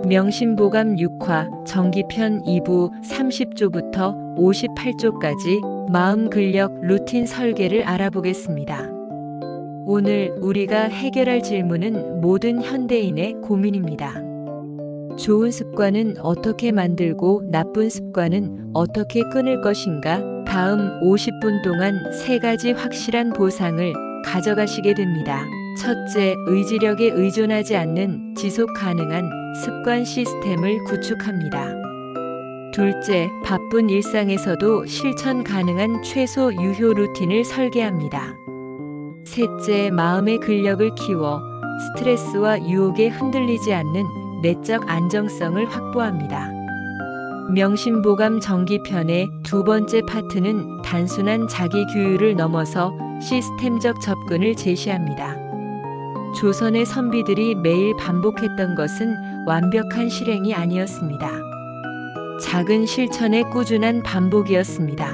명심보감 6화 정기편 2부 30조부터 58조까지 마음 근력 루틴 설계를 알아보겠습니다. 오늘 우리가 해결할 질문은 모든 현대인의 고민입니다. 좋은 습관은 어떻게 만들고 나쁜 습관은 어떻게 끊을 것인가? 다음 50분 동안 3가지 확실한 보상을 가져가시게 됩니다. 첫째, 의지력에 의존하지 않는 지속 가능한 습관 시스템을 구축합니다. 둘째, 바쁜 일상에서도 실천 가능한 최소 유효 루틴을 설계합니다. 셋째, 마음의 근력을 키워 스트레스와 유혹에 흔들리지 않는 내적 안정성을 확보합니다. 명심보감 정기편의 2번째 파트는 단순한 자기 규율을 넘어서 시스템적 접근을 제시합니다. 조선의 선비들이 매일 반복했던 것은 완벽한 실행이 아니었습니다. 작은 실천의 꾸준한 반복이었습니다.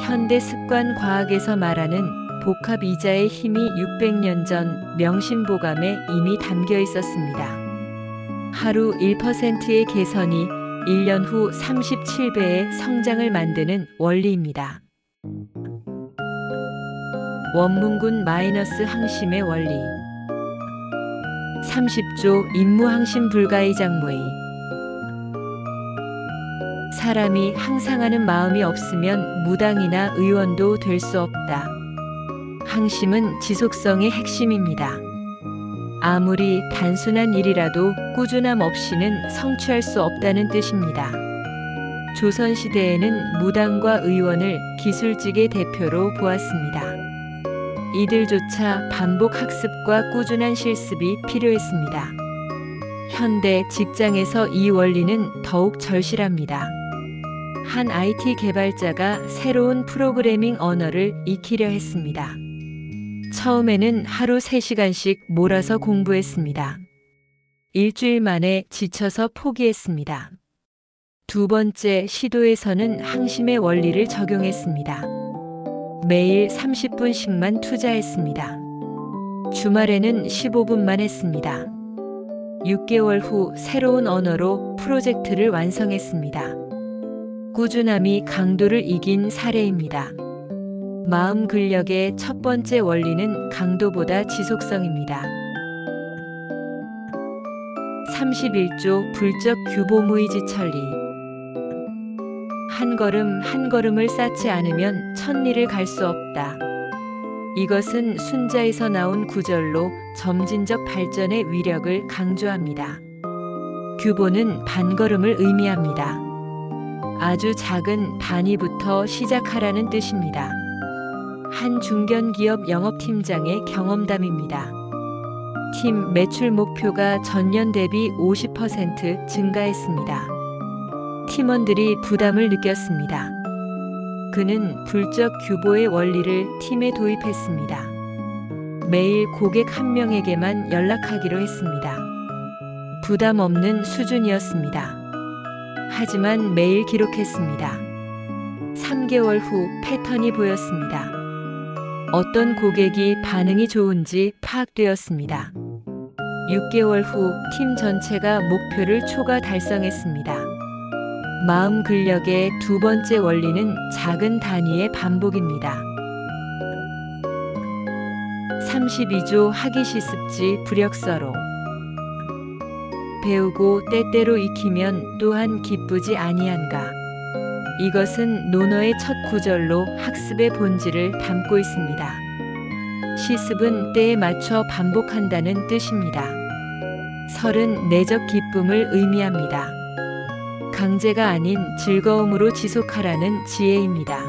현대 습관 과학에서 말하는 복합이자의 힘이 600년 전 명심보감에 이미 담겨 있었습니다. 하루 1%의 개선이 1년 후 37배의 성장을 만드는 원리입니다. 원문군 마이너스 항심의 원리 30조 임무항심 불가의 장무의 사람이 항상 하는 마음이 없으면 무당이나 의원도 될 수 없다. 항심은 지속성의 핵심입니다. 아무리 단순한 일이라도 꾸준함 없이는 성취할 수 없다는 뜻입니다. 조선시대에는 무당과 의원을 기술직의 대표로 보았습니다. 이들조차 반복 학습과 꾸준한 실습이 필요했습니다. 현대 직장에서 이 원리는 더욱 절실합니다. 한 IT 개발자가 새로운 프로그래밍 언어를 익히려 했습니다. 처음에는 하루 3시간씩 몰아서 공부했습니다. 일주일 만에 지쳐서 포기했습니다. 2번째 시도에서는 항심의 원리를 적용했습니다. 매일 30분씩만 투자했습니다. 주말에는 15분만 했습니다. 6개월 후 새로운 언어로 프로젝트를 완성했습니다. 꾸준함이 강도를 이긴 사례입니다. 마음 근력의 첫 번째 원리는 강도보다 지속성입니다. 31조 불적 규보무의지 천리 한 걸음 한 걸음을 쌓지 않으면 천리를 갈 수 없다. 이것은 순자에서 나온 구절로 점진적 발전의 위력을 강조합니다. 규보는 반걸음을 의미합니다. 아주 작은 단위부터 시작하라는 뜻입니다. 한 중견기업 영업팀장의 경험담입니다. 팀 매출 목표가 전년 대비 50% 증가했습니다. 팀원들이 부담을 느꼈습니다. 그는 불적 규보의 원리를 팀에 도입했습니다. 매일 고객 1명에게만 연락하기로 했습니다. 부담 없는 수준이었습니다. 하지만 매일 기록했습니다. 3개월 후 패턴이 보였습니다. 어떤 고객이 반응이 좋은지 파악되었습니다. 6개월 후 팀 전체가 목표를 초과 달성했습니다. 마음 근력의 2번째 원리는 작은 단위의 반복입니다. 32조 하기시습지 불역서로 배우고 때때로 익히면 또한 기쁘지 아니한가. 이것은 논어의 첫 구절로 학습의 본질을 담고 있습니다. 시습은 때에 맞춰 반복한다는 뜻입니다. 설은 내적 기쁨을 의미합니다. 강제가 아닌 즐거움으로 지속하라는 지혜입니다.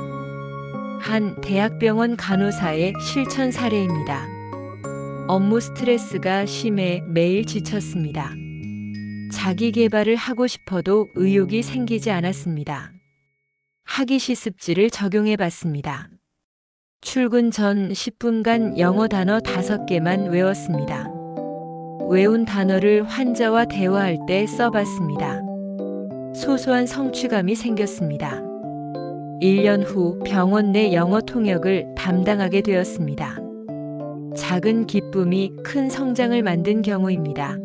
한 대학병원 간호사의 실천 사례입니다. 업무 스트레스가 심해 매일 지쳤습니다. 자기 개발을 하고 싶어도 의욕이 생기지 않았습니다. 하기시습지를 적용해 봤습니다. 출근 전 10분간 영어 단어 5개만 외웠습니다. 외운 단어를 환자와 대화할 때 써봤습니다. 소소한 성취감이 생겼습니다. 1년 후 병원 내 영어 통역을 담당하게 되었습니다. 작은 기쁨이 큰 성장을 만든 경우입니다.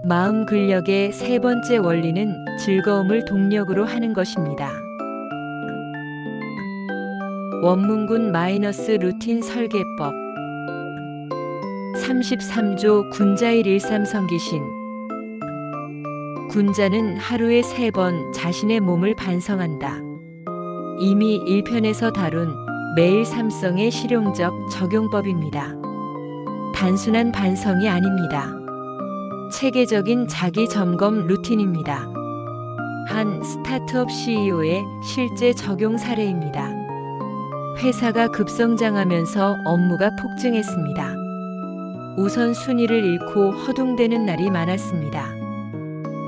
마음 근력의 세 번째 원리는 즐거움을 동력으로 하는 것입니다. 원문군 마이너스 루틴 설계법 33조 군자일 일삼성기신 군자는 하루에 3번 자신의 몸을 반성한다. 이미 1편에서 다룬 매일 삼성의 실용적 적용법입니다. 단순한 반성이 아닙니다. 체계적인 자기 점검 루틴입니다. 한 스타트업 CEO의 실제 적용 사례입니다. 회사가 급성장하면서 업무가 폭증했습니다. 우선순위를 잃고 허둥대는 날이 많았습니다.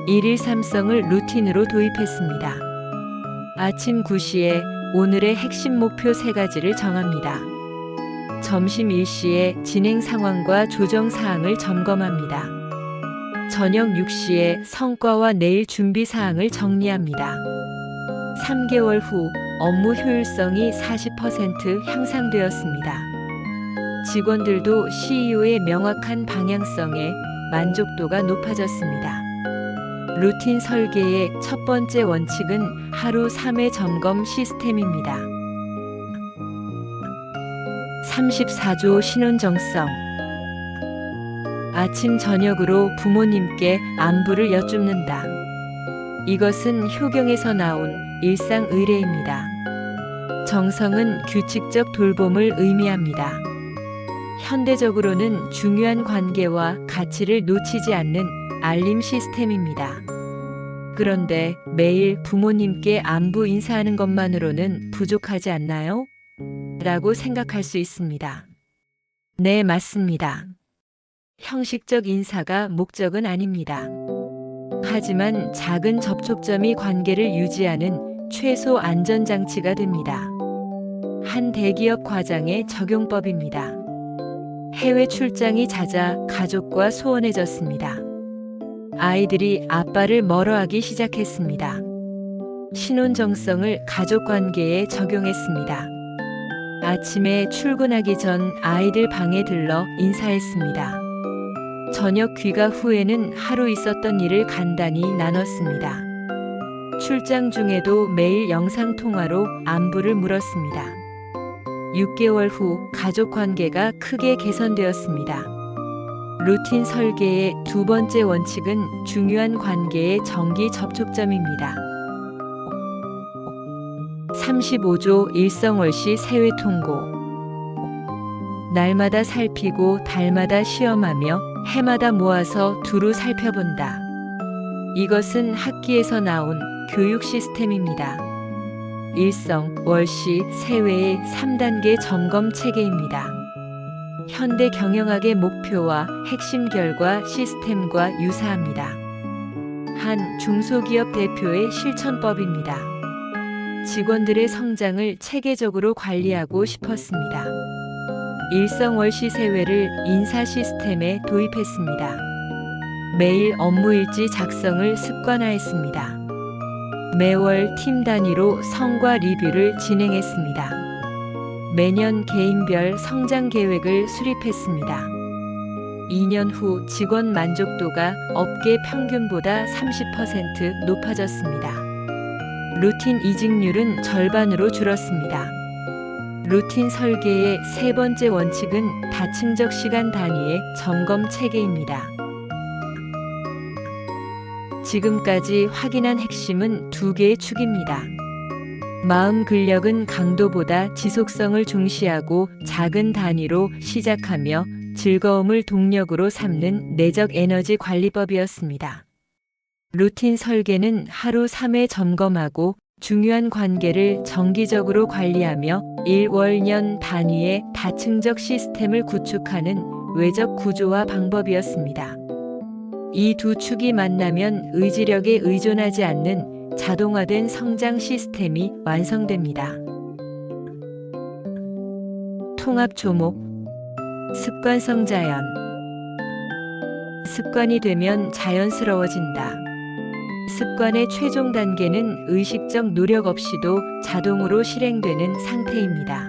일일 삼성을 루틴으로 도입했습니다. 아침 9시에 오늘의 핵심 목표 3가지를 정합니다. 점심 1시에 진행 상황과 조정 사항을 점검합니다. 저녁 6시에 성과와 내일 준비 사항을 정리합니다. 3개월 후 업무 효율성이 40% 향상되었습니다. 직원들도 CEO의 명확한 방향성에 만족도가 높아졌습니다. 루틴 설계의 첫 번째 원칙은 하루 3회 점검 시스템입니다. 34조 신혼정성 아침 저녁으로 부모님께 안부를 여쭙는다. 이것은 효경에서 나온 일상 의례입니다. 정성은 규칙적 돌봄을 의미합니다. 현대적으로는 중요한 관계와 가치를 놓치지 않는 알림 시스템입니다. 그런데 매일 부모님께 안부 인사하는 것만으로는 부족하지 않나요? 라고 생각할 수 있습니다. 네, 맞습니다. 형식적 인사가 목적은 아닙니다. 하지만 작은 접촉점이 관계를 유지하는 최소 안전장치가 됩니다. 한 대기업 과장의 적용법입니다. 해외 출장이 잦아 가족과 소원해졌습니다. 아이들이 아빠를 멀어하기 시작했습니다. 신혼정성을 가족관계에 적용했습니다. 아침에 출근하기 전 아이들 방에 들러 인사했습니다. 저녁 귀가 후에는 하루 있었던 일을 간단히 나눴습니다. 출장 중에도 매일 영상통화로 안부를 물었습니다. 6개월 후 가족 관계가 크게 개선되었습니다. 루틴 설계의 두 번째 원칙은 중요한 관계의 정기 접촉점입니다. 35조 일성월시 세회 통고 날마다 살피고 달마다 시험하며 해마다 모아서 두루 살펴본다. 이것은 학기에서 나온 교육 시스템입니다. 일성, 월시, 세회의 3단계 점검 체계입니다. 현대 경영학의 목표와 핵심 결과 시스템과 유사합니다. 한 중소기업 대표의 실천법입니다. 직원들의 성장을 체계적으로 관리하고 싶었습니다. 일성월시 세회를 인사 시스템에 도입했습니다. 매일 업무일지 작성을 습관화했습니다. 매월 팀 단위로 성과 리뷰를 진행했습니다. 매년 개인별 성장 계획을 수립했습니다. 2년 후 직원 만족도가 업계 평균보다 30% 높아졌습니다. 루틴 이직률은 절반으로 줄었습니다. 루틴 설계의 세 번째 원칙은 다층적 시간 단위의 점검 체계입니다. 지금까지 확인한 핵심은 두 개의 축입니다. 마음 근력은 강도보다 지속성을 중시하고 작은 단위로 시작하며 즐거움을 동력으로 삼는 내적 에너지 관리법이었습니다. 루틴 설계는 하루 3회 점검하고 중요한 관계를 정기적으로 관리하며 1, 월, 년 단위의 다층적 시스템을 구축하는 외적 구조와 방법이었습니다. 이 두 축이 만나면 의지력에 의존하지 않는 자동화된 성장 시스템이 완성됩니다. 통합 조목 습관성 자연 습관이 되면 자연스러워진다. 습관의 최종 단계는 의식적 노력 없이도 자동으로 실행되는 상태입니다.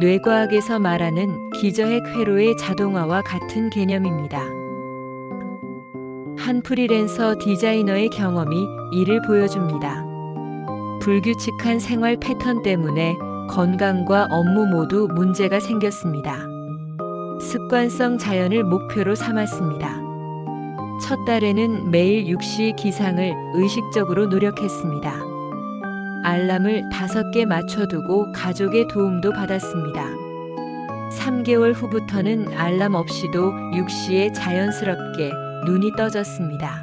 뇌과학에서 말하는 기저핵 회로의 자동화와 같은 개념입니다. 한 프리랜서 디자이너의 경험이 이를 보여줍니다. 불규칙한 생활 패턴 때문에 건강과 업무 모두 문제가 생겼습니다. 습관성 자연을 목표로 삼았습니다. 첫 달에는 매일 6시 기상을 의식적으로 노력했습니다. 알람을 5개 맞춰두고 가족의 도움도 받았습니다. 3개월 후부터는 알람 없이도 6시에 자연스럽게 눈이 떠졌습니다.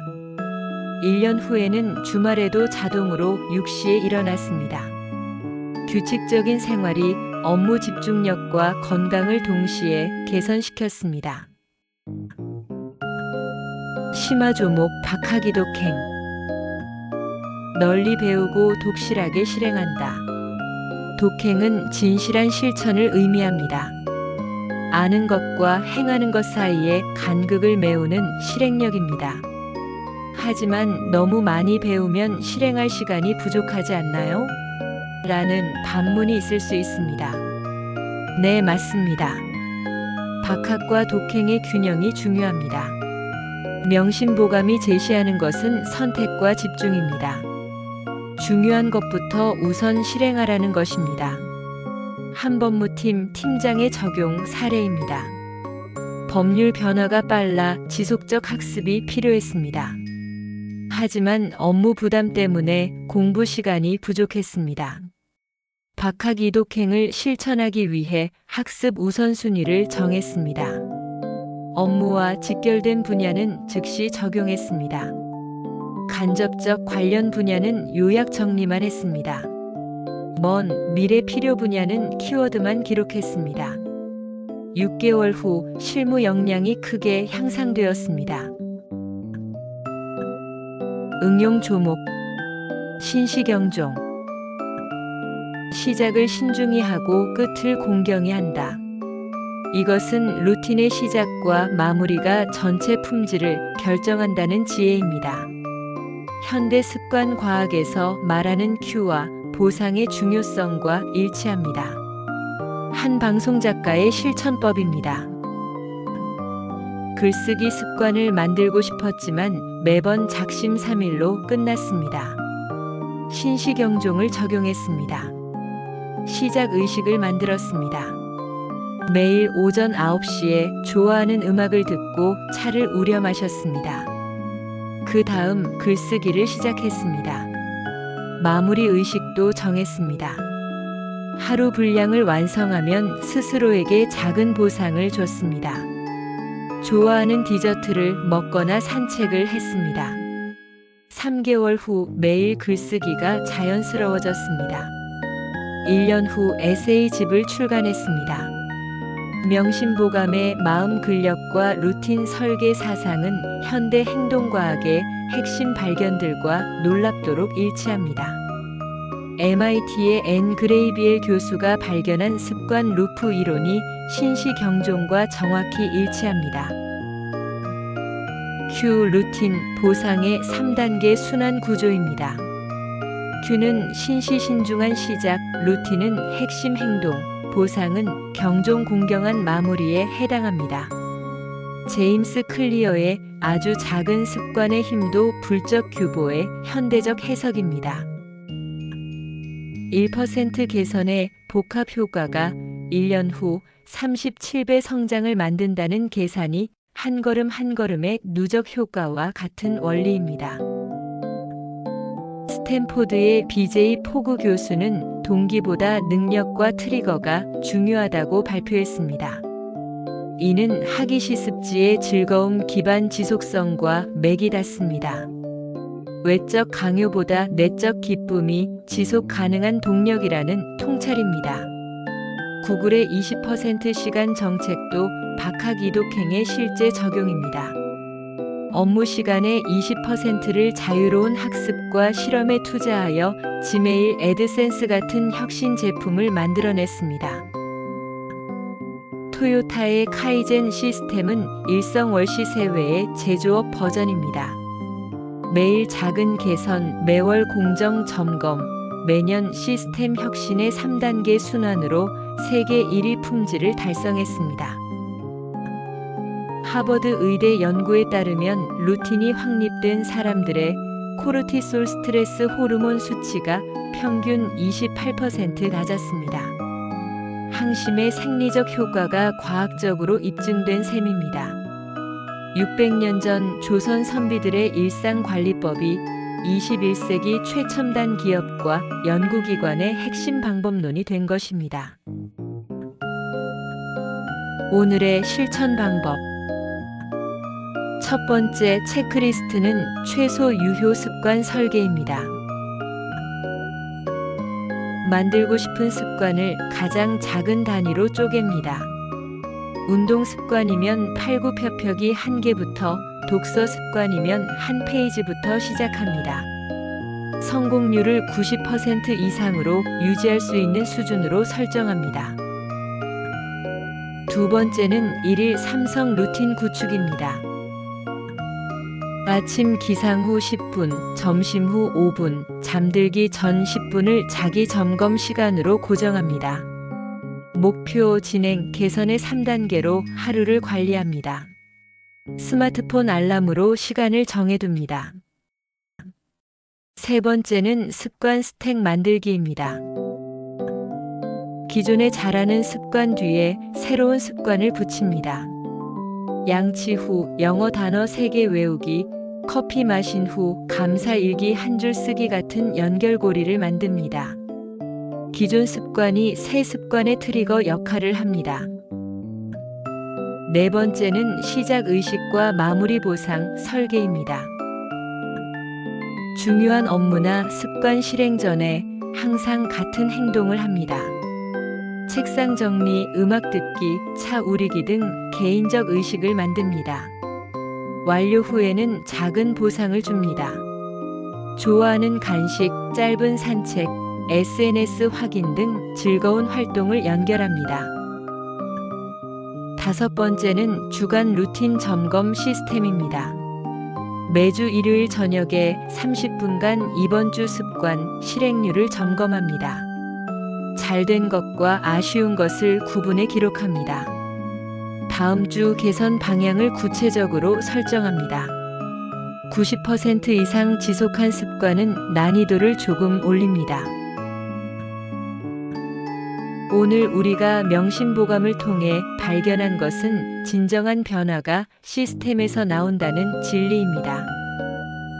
1년 후에는 주말에도 자동으로 6시에 일어났습니다. 규칙적인 생활이 업무 집중력과 건강을 동시에 개선시켰습니다. 심화조목 박하기독행. 널리 배우고 독실하게 실행한다. 독행은 진실한 실천을 의미합니다. 아는 것과 행하는 것 사이에 간극을 메우는 실행력입니다. 하지만 너무 많이 배우면 실행할 시간이 부족하지 않나요? 라는 반문이 있을 수 있습니다. 네, 맞습니다. 박학과 독행의 균형이 중요합니다. 명심보감이 제시하는 것은 선택과 집중입니다. 중요한 것부터 우선 실행하라는 것입니다. 한법무팀 팀장의 적용 사례입니다. 법률 변화가 빨라 지속적 학습이 필요했습니다. 하지만 업무 부담 때문에 공부 시간이 부족했습니다. 박학이독행을 실천하기 위해 학습 우선순위를 정했습니다. 업무와 직결된 분야는 즉시 적용했습니다. 간접적 관련 분야는 요약 정리만 했습니다. 먼 미래 필요 분야는 키워드만 기록했습니다. 6개월 후 실무 역량이 크게 향상되었습니다. 응용 조목. 신시경종. 시작을 신중히 하고 끝을 공경히 한다. 이것은 루틴의 시작과 마무리가 전체 품질을 결정한다는 지혜입니다. 현대 습관 과학에서 말하는 큐와 보상의 중요성과 일치합니다. 한 방송 작가의 실천법입니다. 글쓰기 습관을 만들고 싶었지만 매번 작심삼일로 끝났습니다. 신시경종을 적용했습니다. 시작 의식을 만들었습니다. 매일 오전 9시에 좋아하는 음악을 듣고 차를 우려 마셨습니다. 그 다음 글쓰기를 시작했습니다. 마무리 의식도 정했습니다. 하루 분량을 완성하면 스스로에게 작은 보상을 줬습니다. 좋아하는 디저트를 먹거나 산책을 했습니다. 3개월 후 매일 글쓰기가 자연스러워졌습니다. 1년 후 에세이집을 출간했습니다. 명심보감의 마음 근력과 루틴 설계 사상은 현대 행동과학의 핵심 발견들과 놀랍도록 일치합니다. MIT의 앤 그레이비엘 교수가 발견한 습관 루프 이론이 신시경종과 정확히 일치합니다. Q 루틴 보상의 3단계 순환 구조입니다. Q는 신시신중한 시작, 루틴은 핵심 행동, 보상은 경종 공경한 마무리에 해당합니다. 제임스 클리어의 아주 작은 습관의 힘도 불적 규보의 현대적 해석입니다. 1% 개선의 복합 효과가 1년 후 37배 성장을 만든다는 계산이 한 걸음 한 걸음의 누적 효과와 같은 원리입니다. 스탠포드의 BJ 포그 교수는 동기보다 능력과 트리거가 중요하다고 발표했습니다. 이는 학이시 습지의 즐거움 기반 지속성과 맥이 닿습니다. 외적 강요보다 내적 기쁨이 지속 가능한 동력이라는 통찰입니다. 구글의 20% 시간 정책도 박학이독행의 실제 적용입니다. 업무 시간의 20%를 자유로운 학습과 실험에 투자하여 지메일 애드센스 같은 혁신 제품을 만들어냈습니다. 토요타의 카이젠 시스템은 일성 월시세 외의 제조업 버전입니다. 매일 작은 개선, 매월 공정 점검, 매년 시스템 혁신의 3단계 순환으로 세계 1위 품질을 달성했습니다. 하버드 의대 연구에 따르면 루틴이 확립된 사람들의 코르티솔 스트레스 호르몬 수치가 평균 28% 낮았습니다. 항심의 생리적 효과가 과학적으로 입증된 셈입니다. 600년 전 조선 선비들의 일상관리법이 21세기 최첨단 기업과 연구기관의 핵심 방법론이 된 것입니다. 오늘의 실천 방법. 첫 번째 체크리스트는 최소 유효 습관 설계입니다. 만들고 싶은 습관을 가장 작은 단위로 쪼갭니다. 운동 습관이면 팔굽혀펴기 1개부터, 독서 습관이면 1페이지부터 시작합니다. 성공률을 90% 이상으로 유지할 수 있는 수준으로 설정합니다. 두 번째는 1일 삼성 루틴 구축입니다. 아침 기상 후 10분, 점심 후 5분, 잠들기 전 10분을 자기 점검 시간으로 고정합니다. 목표 진행 개선의 3단계로 하루를 관리합니다. 스마트폰 알람으로 시간을 정해둡니다. 세 번째는 습관 스택 만들기입니다. 기존에 잘하는 습관 뒤에 새로운 습관을 붙입니다. 양치 후 영어 단어 3개 외우기, 커피 마신 후 감사 일기 한 줄 쓰기 같은 연결고리를 만듭니다. 기존 습관이 새 습관의 트리거 역할을 합니다. 네 번째는 시작 의식과 마무리 보상 설계입니다. 중요한 업무나 습관 실행 전에 항상 같은 행동을 합니다. 책상 정리, 음악 듣기, 차 우리기 등 개인적 의식을 만듭니다. 완료 후에는 작은 보상을 줍니다. 좋아하는 간식, 짧은 산책, SNS 확인 등 즐거운 활동을 연결합니다. 다섯 번째는 주간 루틴 점검 시스템입니다. 매주 일요일 저녁에 30분간 이번 주 습관 실행률을 점검합니다. 잘된 것과 아쉬운 것을 구분해 기록합니다. 다음 주 개선 방향을 구체적으로 설정합니다. 90% 이상 지속한 습관은 난이도를 조금 올립니다. 오늘 우리가 명심보감을 통해 발견한 것은 진정한 변화가 시스템에서 나온다는 진리입니다.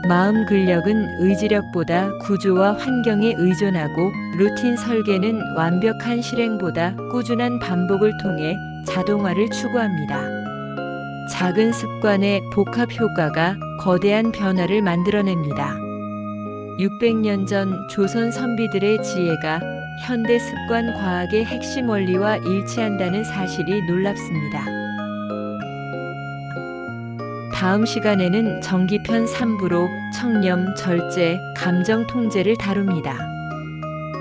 마음 근력은 의지력보다 구조와 환경에 의존하고 루틴 설계는 완벽한 실행보다 꾸준한 반복을 통해 자동화를 추구합니다. 작은 습관의 복합 효과가 거대한 변화를 만들어냅니다. 600년 전 조선 선비들의 지혜가 현대 습관 과학의 핵심 원리와 일치한다는 사실이 놀랍습니다. 다음 시간에는 정기편 3부로 청렴, 절제, 감정 통제를 다룹니다.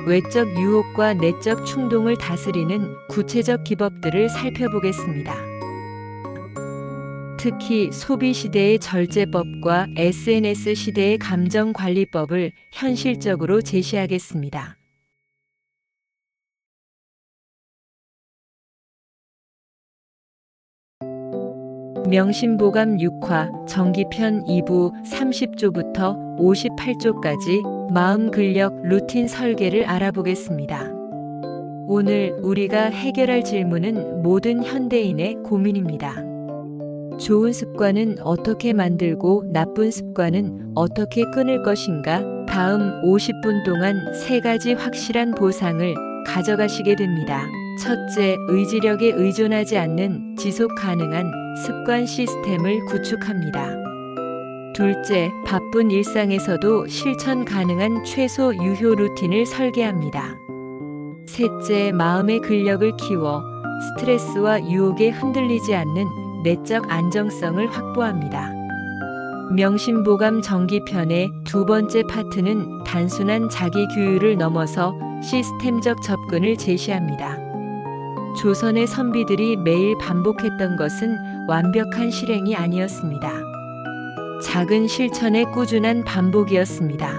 외적 유혹과 내적 충동을 다스리는 구체적 기법들을 살펴보겠습니다. 특히 소비 시대의 절제법과 SNS 시대의 감정 관리법을 현실적으로 제시하겠습니다. 명심보감 6화 정기편 2부 30조부터 58조까지 마음 근력 루틴 설계를 알아보겠습니다. 오늘 우리가 해결할 질문은 모든 현대인의 고민입니다. 좋은 습관은 어떻게 만들고 나쁜 습관은 어떻게 끊을 것인가? 다음 50분 동안 3가지 확실한 보상을 가져가시게 됩니다. 첫째, 의지력에 의존하지 않는 지속 가능한 습관 시스템을 구축합니다. 둘째, 바쁜 일상에서도 실천 가능한 최소 유효 루틴을 설계합니다. 셋째, 마음의 근력을 키워 스트레스와 유혹에 흔들리지 않는 내적 안정성을 확보합니다. 명심보감 정기편의 두 번째 파트는 단순한 자기 규율을 넘어서 시스템적 접근을 제시합니다. 조선의 선비들이 매일 반복했던 것은 완벽한 실행이 아니었습니다. 작은 실천의 꾸준한 반복이었습니다.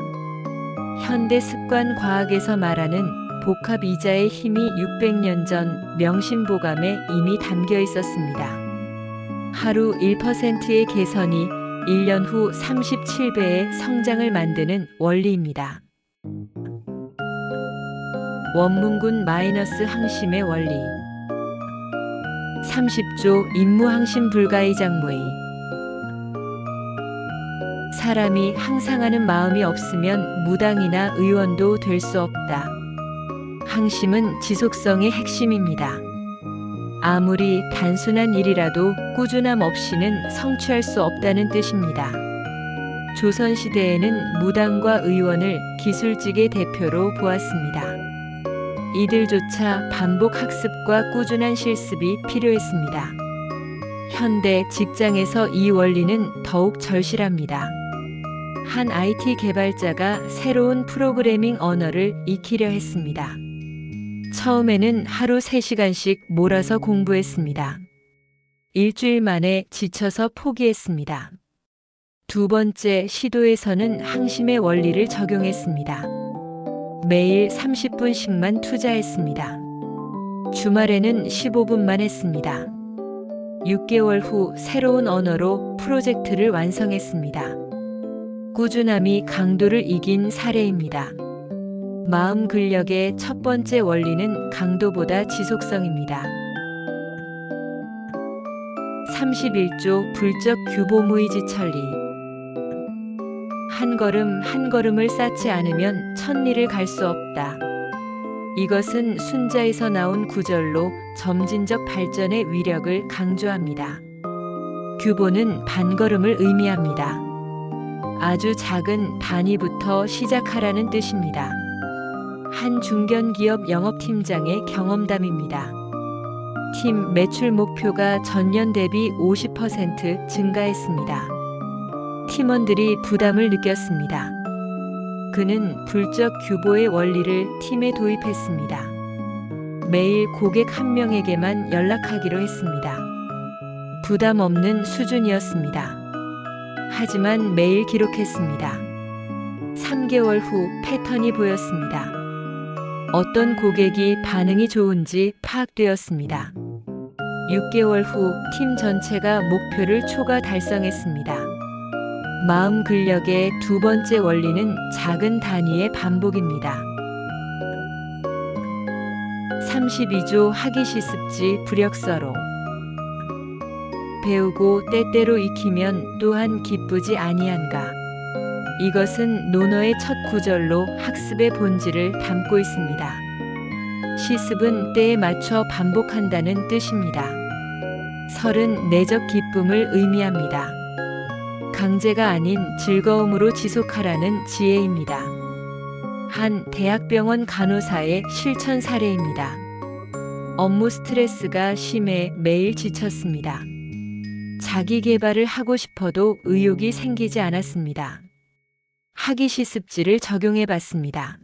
현대 습관 과학에서 말하는 복합이자의 힘이 600년 전 명심보감에 이미 담겨 있었습니다. 하루 1%의 개선이 1년 후 37배의 성장을 만드는 원리입니다. 원문군 마이너스 항심의 원리. 30조 임무 항심 불가의 장무의. 사람이 항상하는 마음이 없으면 무당이나 의원도 될 수 없다. 항심은 지속성의 핵심입니다. 아무리 단순한 일이라도 꾸준함 없이는 성취할 수 없다는 뜻입니다. 조선시대에는 무당과 의원을 기술직의 대표로 보았습니다. 이들조차 반복 학습과 꾸준한 실습이 필요했습니다. 현대 직장에서 이 원리는 더욱 절실합니다. 한 IT 개발자가 새로운 프로그래밍 언어를 익히려 했습니다. 처음에는 하루 3시간씩 몰아서 공부했습니다. 일주일 만에 지쳐서 포기했습니다. 두 번째 시도에서는 항심의 원리를 적용했습니다. 매일 30분씩만 투자했습니다. 주말에는 15분만 했습니다. 6개월 후 새로운 언어로 프로젝트를 완성했습니다. 꾸준함이 강도를 이긴 사례입니다. 마음 근력의 첫 번째 원리는 강도보다 지속성입니다. 31조 불적 규보무의지천리. 한 걸음 한 걸음을 쌓지 않으면 천리를 갈 수 없다. 이것은 순자에서 나온 구절로 점진적 발전의 위력을 강조합니다. 규보는 반걸음을 의미합니다. 아주 작은 단위부터 시작하라는 뜻입니다. 한 중견기업 영업팀장의 경험담입니다. 팀 매출 목표가 전년 대비 50% 증가했습니다. 팀원들이 부담을 느꼈습니다. 그는 불적 규보의 원리를 팀에 도입했습니다. 매일 고객 한 명에게만 연락하기로 했습니다. 부담 없는 수준이었습니다. 하지만 매일 기록했습니다. 3개월 후 패턴이 보였습니다. 어떤 고객이 반응이 좋은지 파악되었습니다. 6개월 후 팀 전체가 목표를 초과 달성했습니다. 마음 근력의 두 번째 원리는 작은 단위의 반복입니다. 32조 하기시습지 불역서로. 배우고 때때로 익히면 또한 기쁘지 아니한가. 이것은 논어의 첫 구절로 학습의 본질을 담고 있습니다. 시습은 때에 맞춰 반복한다는 뜻입니다. 설은 내적 기쁨을 의미합니다. 강제가 아닌 즐거움으로 지속하라는 지혜입니다. 한 대학병원 간호사의 실천 사례입니다. 업무 스트레스가 심해 매일 지쳤습니다. 자기 개발을 하고 싶어도 의욕이 생기지 않았습니다. 하기시습지를 적용해 봤습니다.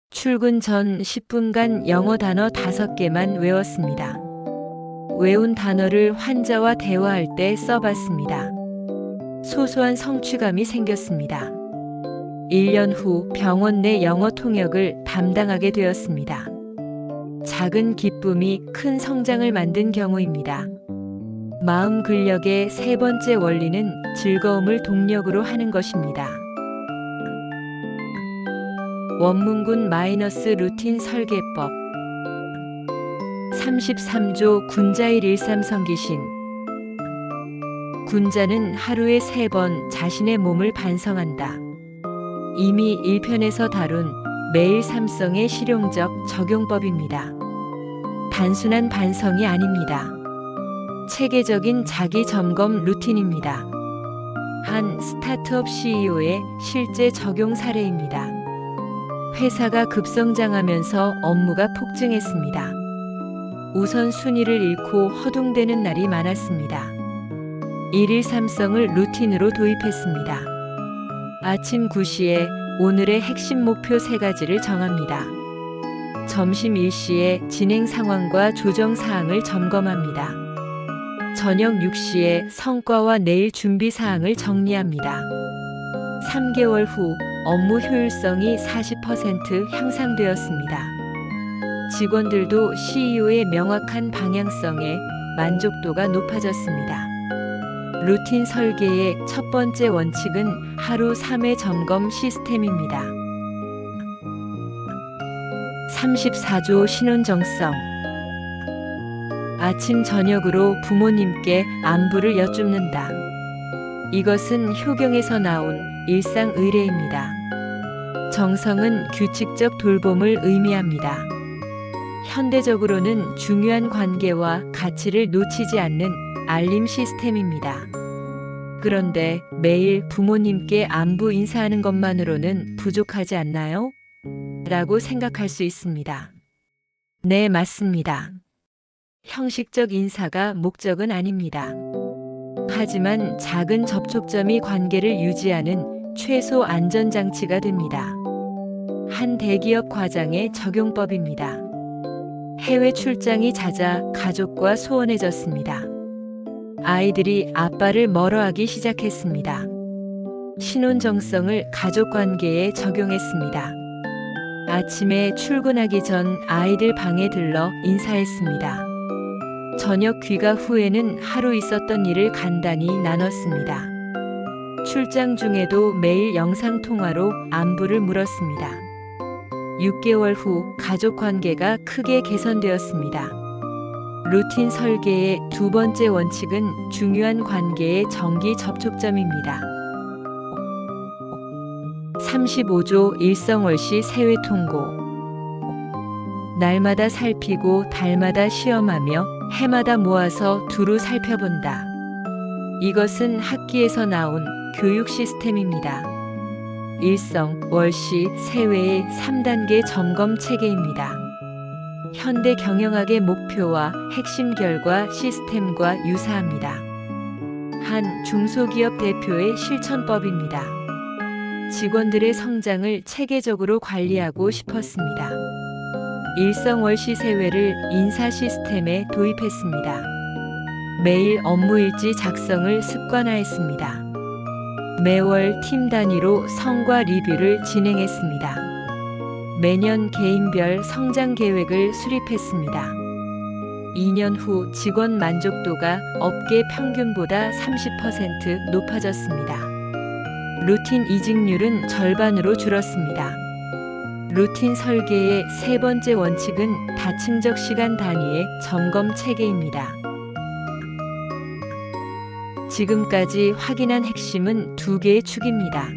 출근 전 10분간 영어 단어 5개만 외웠습니다. 외운 단어를 환자와 대화할 때 써봤습니다. 소소한 성취감이 생겼습니다. 1년 후 병원 내 영어 통역을 담당하게 되었습니다. 작은 기쁨이 큰 성장을 만든 경우입니다. 마음 근력의 세 번째 원리는 즐거움을 동력으로 하는 것입니다. 원문군 마이너스 루틴 설계법. 33조 군자일 일삼성기신. 군자는 하루에 3번 자신의 몸을 반성한다. 이미 1편에서 다룬 매일 삼성의 실용적 적용법입니다. 단순한 반성이 아닙니다. 체계적인 자기 점검 루틴입니다. 한 스타트업 CEO의 실제 적용 사례입니다. 회사가 급성장하면서 업무가 폭증했습니다. 우선순위를 잃고 허둥대는 날이 많았습니다. 일일 삼성을 루틴으로 도입했습니다. 아침 9시에 오늘의 핵심 목표 3가지를 정합니다. 점심 1시에 진행 상황과 조정 사항을 점검합니다. 저녁 6시에 성과와 내일 준비 사항을 정리합니다. 3개월 후 업무 효율성이 40% 향상되었습니다. 직원들도 CEO의 명확한 방향성에 만족도가 높아졌습니다. 루틴 설계의 첫 번째 원칙은 하루 3회 점검 시스템입니다. 34조 신혼정성. 아침 저녁으로 부모님께 안부를 여쭙는다. 이것은 효경에서 나온 일상 의례입니다. 정성은 규칙적 돌봄을 의미합니다. 현대적으로는 중요한 관계와 가치를 놓치지 않는 알림 시스템입니다. 그런데 매일 부모님께 안부 인사하는 것만으로는 부족하지 않나요? 라고 생각할 수 있습니다. 네, 맞습니다. 형식적 인사가 목적은 아닙니다. 하지만 작은 접촉점이 관계를 유지하는 최소 안전장치가 됩니다. 한 대기업 과장의 적용법입니다. 해외 출장이 잦아 가족과 소원해졌습니다. 아이들이 아빠를 멀어하기 시작했습니다. 신혼정성을 가족관계에 적용했습니다. 아침에 출근하기 전 아이들 방에 들러 인사했습니다. 저녁 귀가 후에는 하루 있었던 일을 간단히 나눴습니다. 출장 중에도 매일 영상통화로 안부를 물었습니다. 6개월 후 가족 관계가 크게 개선되었습니다. 루틴 설계의 두 번째 원칙은 중요한 관계의 정기 접촉점입니다. 35조 일성월시 세회 통고. 날마다 살피고 달마다 시험하며 해마다 모아서 두루 살펴본다. 이것은 학기에서 나온 교육 시스템입니다. 일성, 월시, 세회의 3단계 점검 체계입니다. 현대 경영학의 목표와 핵심 결과 시스템과 유사합니다. 한 중소기업 대표의 실천법입니다. 직원들의 성장을 체계적으로 관리하고 싶었습니다. 일성월시 세회를 인사 시스템에 도입했습니다. 매일 업무일지 작성을 습관화했습니다. 매월 팀 단위로 성과 리뷰를 진행했습니다. 매년 개인별 성장 계획을 수립했습니다. 2년 후 직원 만족도가 업계 평균보다 30% 높아졌습니다. 루틴 이직률은 절반으로 줄었습니다. 루틴 설계의 세 번째 원칙은 다층적 시간 단위의 점검 체계입니다. 지금까지 확인한 핵심은 두 개의 축입니다.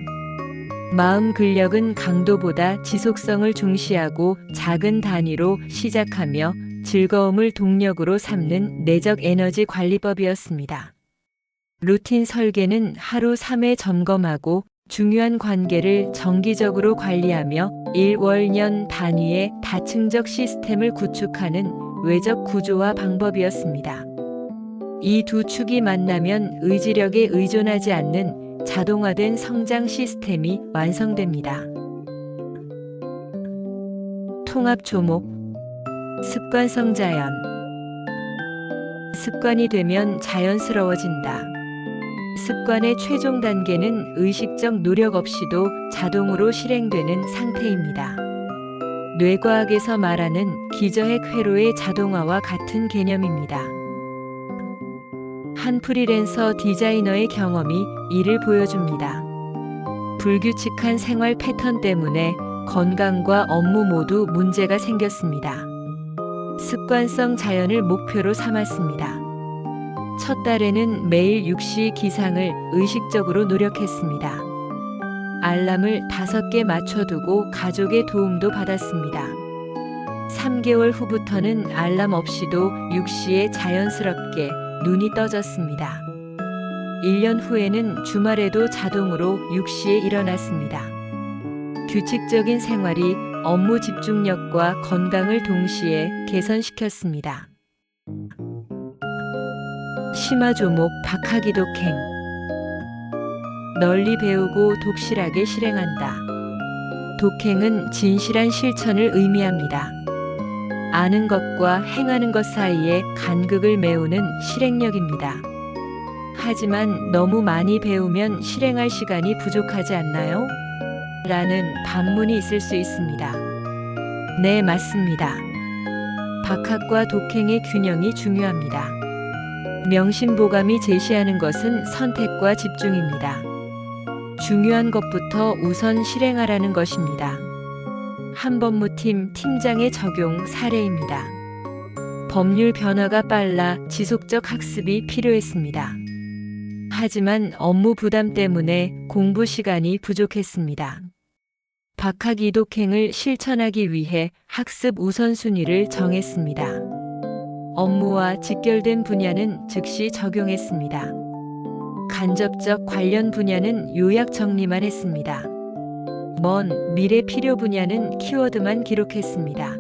마음 근력은 강도보다 지속성을 중시하고 작은 단위로 시작하며 즐거움을 동력으로 삼는 내적 에너지 관리법이었습니다. 루틴 설계는 하루 3회 점검하고 중요한 관계를 정기적으로 관리하며 1, 월, 년 단위의 다층적 시스템을 구축하는 외적 구조와 방법이었습니다. 이 두 축이 만나면 의지력에 의존하지 않는 자동화된 성장 시스템이 완성됩니다. 통합 조목. 습관성 자연. 습관이 되면 자연스러워진다. 습관의 최종 단계는 의식적 노력 없이도 자동으로 실행되는 상태입니다. 뇌과학에서 말하는 기저핵 회로의 자동화와 같은 개념입니다. 한 프리랜서 디자이너의 경험이 이를 보여줍니다. 불규칙한 생활 패턴 때문에 건강과 업무 모두 문제가 생겼습니다. 습관성 자연을 목표로 삼았습니다. 첫 달에는 매일 6시 기상을 의식적으로 노력했습니다. 알람을 5개 맞춰두고 가족의 도움도 받았습니다. 3개월 후부터는 알람 없이도 6시에 자연스럽게 눈이 떠졌습니다. 1년 후에는 주말에도 자동으로 6시에 일어났습니다. 규칙적인 생활이 업무 집중력과 건강을 동시에 개선시켰습니다. 심화 조목 박하기 독행. 널리 배우고 독실하게 실행한다. 독행은 진실한 실천을 의미합니다. 아는 것과 행하는 것 사이에 간극을 메우는 실행력입니다. 하지만 너무 많이 배우면 실행할 시간이 부족하지 않나요? 라는 반문이 있을 수 있습니다. 네, 맞습니다. 박학과 독행의 균형이 중요합니다. 명심보감이 제시하는 것은 선택과 집중입니다. 중요한 것부터 우선 실행하라는 것입니다. 한법무팀 팀장의 적용 사례입니다. 법률 변화가 빨라 지속적 학습이 필요했습니다. 하지만 업무 부담 때문에 공부 시간이 부족했습니다. 박학 이독행을 실천하기 위해 학습 우선순위를 정했습니다. 업무와 직결된 분야는 즉시 적용했습니다. 간접적 관련 분야는 요약 정리만 했습니다. 먼 미래 필요 분야는 키워드만 기록했습니다.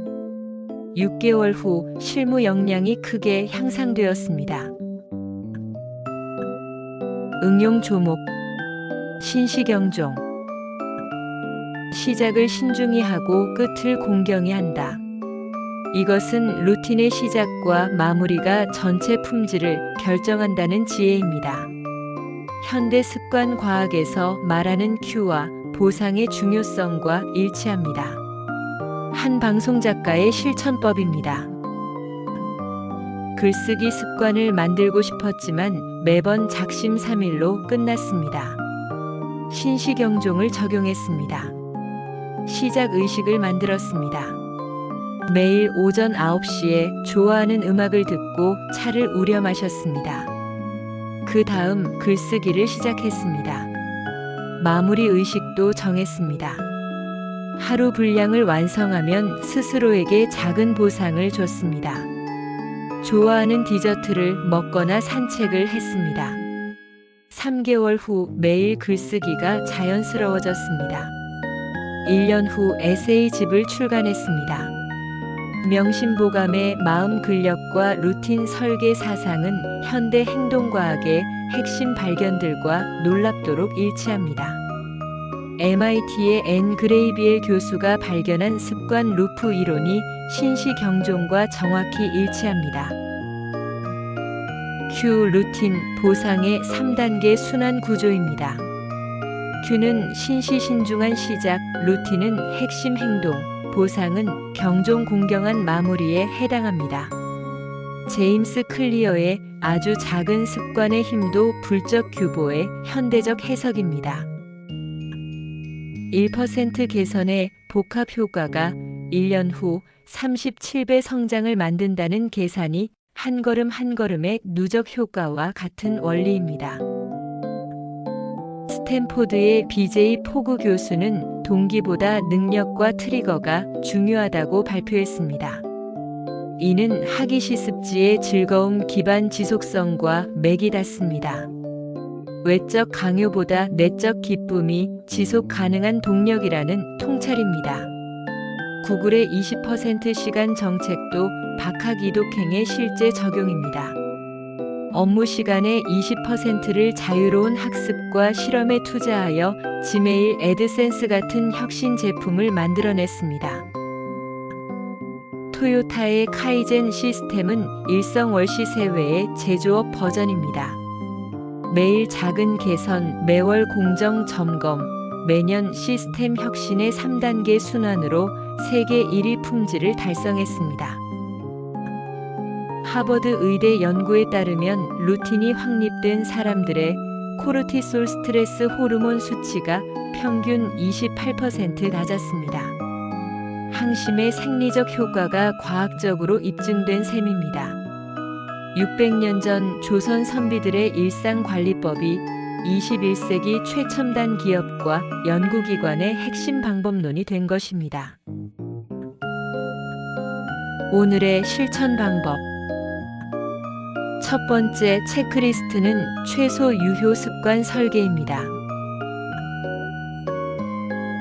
6개월 후 실무 역량이 크게 향상되었습니다. 응용 조목 신시경종 시작을 신중히 하고 끝을 공경히 한다. 이것은 루틴의 시작과 마무리가 전체 품질을 결정한다는 지혜입니다. 현대 습관 과학에서 말하는 큐와 보상의 중요성과 일치합니다. 한 방송 작가의 실천법입니다. 글쓰기 습관을 만들고 싶었지만 매번 작심삼일로 끝났습니다. 신시경종을 적용했습니다. 시작 의식을 만들었습니다. 매일 오전 9시에 좋아하는 음악을 듣고 차를 우려 마셨습니다. 그 다음 글쓰기를 시작했습니다. 마무리 의식도 정했습니다. 하루 분량을 완성하면 스스로에게 작은 보상을 줬습니다. 좋아하는 디저트를 먹거나 산책을 했습니다. 3개월 후 매일 글쓰기가 자연스러워졌습니다. 1년 후 에세이집을 출간했습니다. 명심보감의 마음 근력과 루틴 설계 사상은 현대 행동과학의 핵심 발견들과 놀랍도록 일치합니다. MIT의 앤 그레이비엘 교수가 발견한 습관 루프 이론이 신시경종과 정확히 일치합니다. Q 루틴 보상의 3단계 순환 구조입니다. Q는 신시신중한 시작, 루틴은 핵심 행동, 보상은 경종 공경한 마무리에 해당합니다. 제임스 클리어의 아주 작은 습관의 힘도 불적 규보의 현대적 해석입니다. 1% 개선의 복합 효과가 1년 후 37배 성장을 만든다는 계산이 한 걸음 한 걸음의 누적 효과와 같은 원리입니다. 스탠포드의 BJ 포그 교수는 동기보다 능력과 트리거가 중요하다고 발표했습니다. 이는 학위 시습지의 즐거움 기반 지속성과 맥이 닿습니다. 외적 강요보다 내적 기쁨이 지속 가능한 동력이라는 통찰입니다. 구글의 20% 시간 정책도 박학 이독행의 실제 적용입니다. 업무 시간의 20%를 자유로운 학습과 실험에 투자하여 지메일 애드센스 같은 혁신 제품을 만들어냈습니다. 토요타의 카이젠 시스템은 일성 월시세 외의 제조업 버전입니다. 매일 작은 개선, 매월 공정 점검, 매년 시스템 혁신의 3단계 순환으로 세계 1위 품질을 달성했습니다. 하버드 의대 연구에 따르면 루틴이 확립된 사람들의 코르티솔 스트레스 호르몬 수치가 평균 28% 낮았습니다. 항심의 생리적 효과가 과학적으로 입증된 셈입니다. 600년 전 조선 선비들의 일상관리법이 21세기 최첨단 기업과 연구기관의 핵심 방법론이 된 것입니다. 오늘의 실천 방법. 첫 번째 체크리스트는 최소 유효 습관 설계입니다.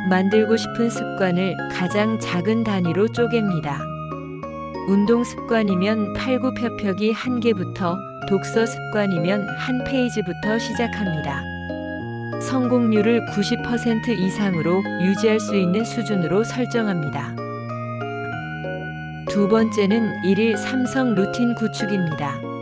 만들고 싶은 습관을 가장 작은 단위로 쪼갭니다. 운동 습관이면 팔굽혀펴기 1개부터, 독서 습관이면 1페이지부터 시작합니다. 성공률을 90% 이상으로 유지할 수 있는 수준으로 설정합니다. 두 번째는 1일 3성 루틴 구축입니다.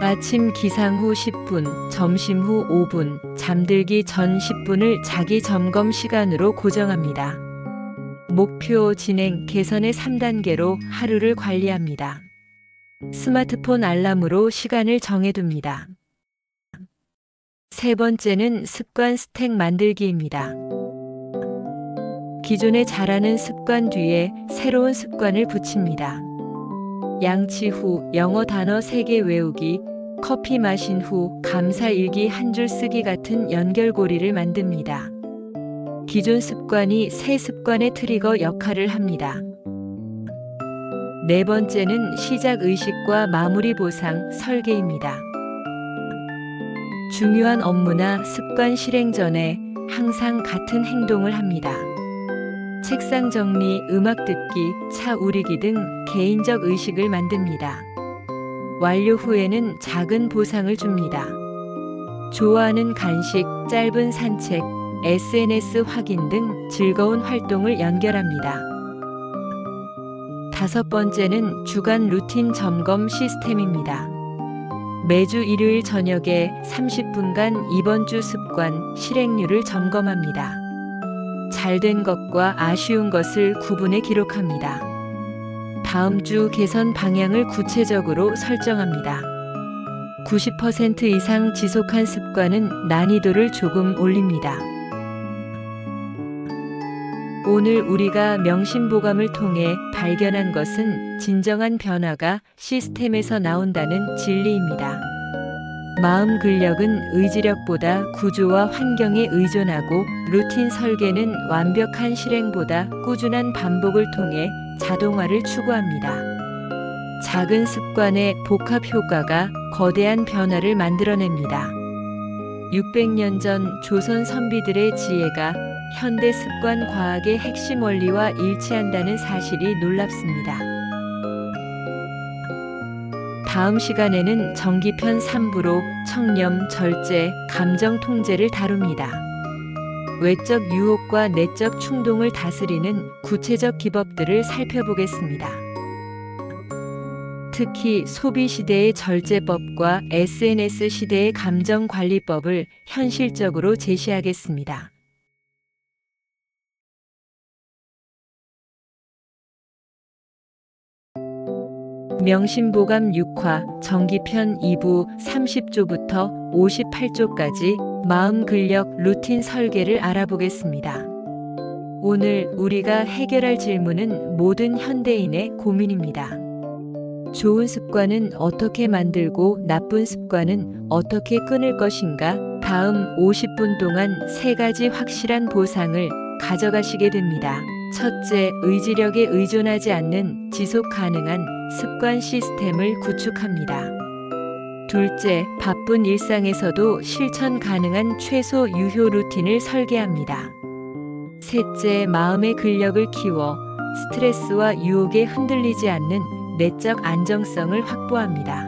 아침 기상 후 10분, 점심 후 5분, 잠들기 전 10분을 자기 점검 시간으로 고정합니다. 목표 진행 개선의 3단계로 하루를 관리합니다. 스마트폰 알람으로 시간을 정해둡니다. 세 번째는 습관 스택 만들기입니다. 기존에 잘하는 습관 뒤에 새로운 습관을 붙입니다. 양치 후 영어 단어 3개 외우기, 커피 마신 후 감사 일기 한 줄 쓰기 같은 연결고리를 만듭니다. 기존 습관이 새 습관의 트리거 역할을 합니다. 네 번째는 시작 의식과 마무리 보상 설계입니다. 중요한 업무나 습관 실행 전에 항상 같은 행동을 합니다. 책상 정리, 음악 듣기, 차 우리기 등 개인적 의식을 만듭니다. 완료 후에는 작은 보상을 줍니다. 좋아하는 간식, 짧은 산책, SNS 확인 등 즐거운 활동을 연결합니다. 다섯 번째는 주간 루틴 점검 시스템입니다. 매주 일요일 저녁에 30분간 이번 주 습관 실행률을 점검합니다. 잘된 것과 아쉬운 것을 구분해 기록합니다. 다음 주 개선 방향을 구체적으로 설정합니다. 90% 이상 지속한 습관은 난이도를 조금 올립니다. 오늘 우리가 명심보감을 통해 발견한 것은 진정한 변화가 시스템에서 나온다는 진리입니다. 마음 근력은 의지력보다 구조와 환경에 의존하고 루틴 설계는 완벽한 실행보다 꾸준한 반복을 통해 자동화를 추구합니다. 작은 습관의 복합 효과가 거대한 변화를 만들어냅니다. 600년 전 조선 선비들의 지혜가 현대 습관 과학의 핵심 원리와 일치한다는 사실이 놀랍습니다. 다음 시간에는 정기편 3부로 청렴, 절제, 감정 통제를 다룹니다. 외적 유혹과 내적 충동을 다스리는 구체적 기법들을 살펴보겠습니다. 특히 소비 시대의 절제법과 SNS 시대의 감정 관리법을 현실적으로 제시하겠습니다. 명심보감 6화 정기편 2부 30조부터 58조까지 마음 근력 루틴 설계를 알아보겠습니다. 오늘 우리가 해결할 질문은 모든 현대인의 고민입니다. 좋은 습관은 어떻게 만들고 나쁜 습관은 어떻게 끊을 것인가? 다음 50분 동안 3가지 확실한 보상을 가져가시게 됩니다. 첫째, 의지력에 의존하지 않는 지속 가능한 습관 시스템을 구축합니다. 둘째, 바쁜 일상에서도 실천 가능한 최소 유효 루틴을 설계합니다. 셋째, 마음의 근력을 키워 스트레스와 유혹에 흔들리지 않는 내적 안정성을 확보합니다.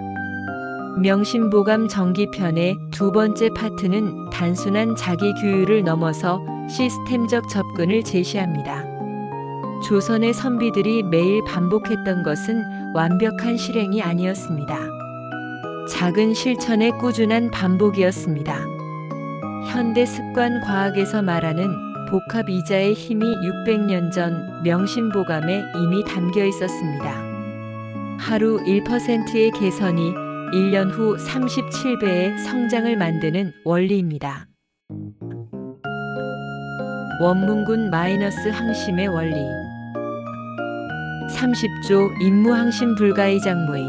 명심보감 정기편의 두 번째 파트는 단순한 자기 규율을 넘어서 시스템적 접근을 제시합니다. 조선의 선비들이 매일 반복했던 것은 완벽한 실행이 아니었습니다. 작은 실천의 꾸준한 반복이었습니다. 현대 습관 과학에서 말하는 복합이자의 힘이 600년 전 명심보감에 이미 담겨 있었습니다. 하루 1%의 개선이 1년 후 37배의 성장을 만드는 원리입니다. 원문군 항심의 원리 30조 임무항심 불가의 장무의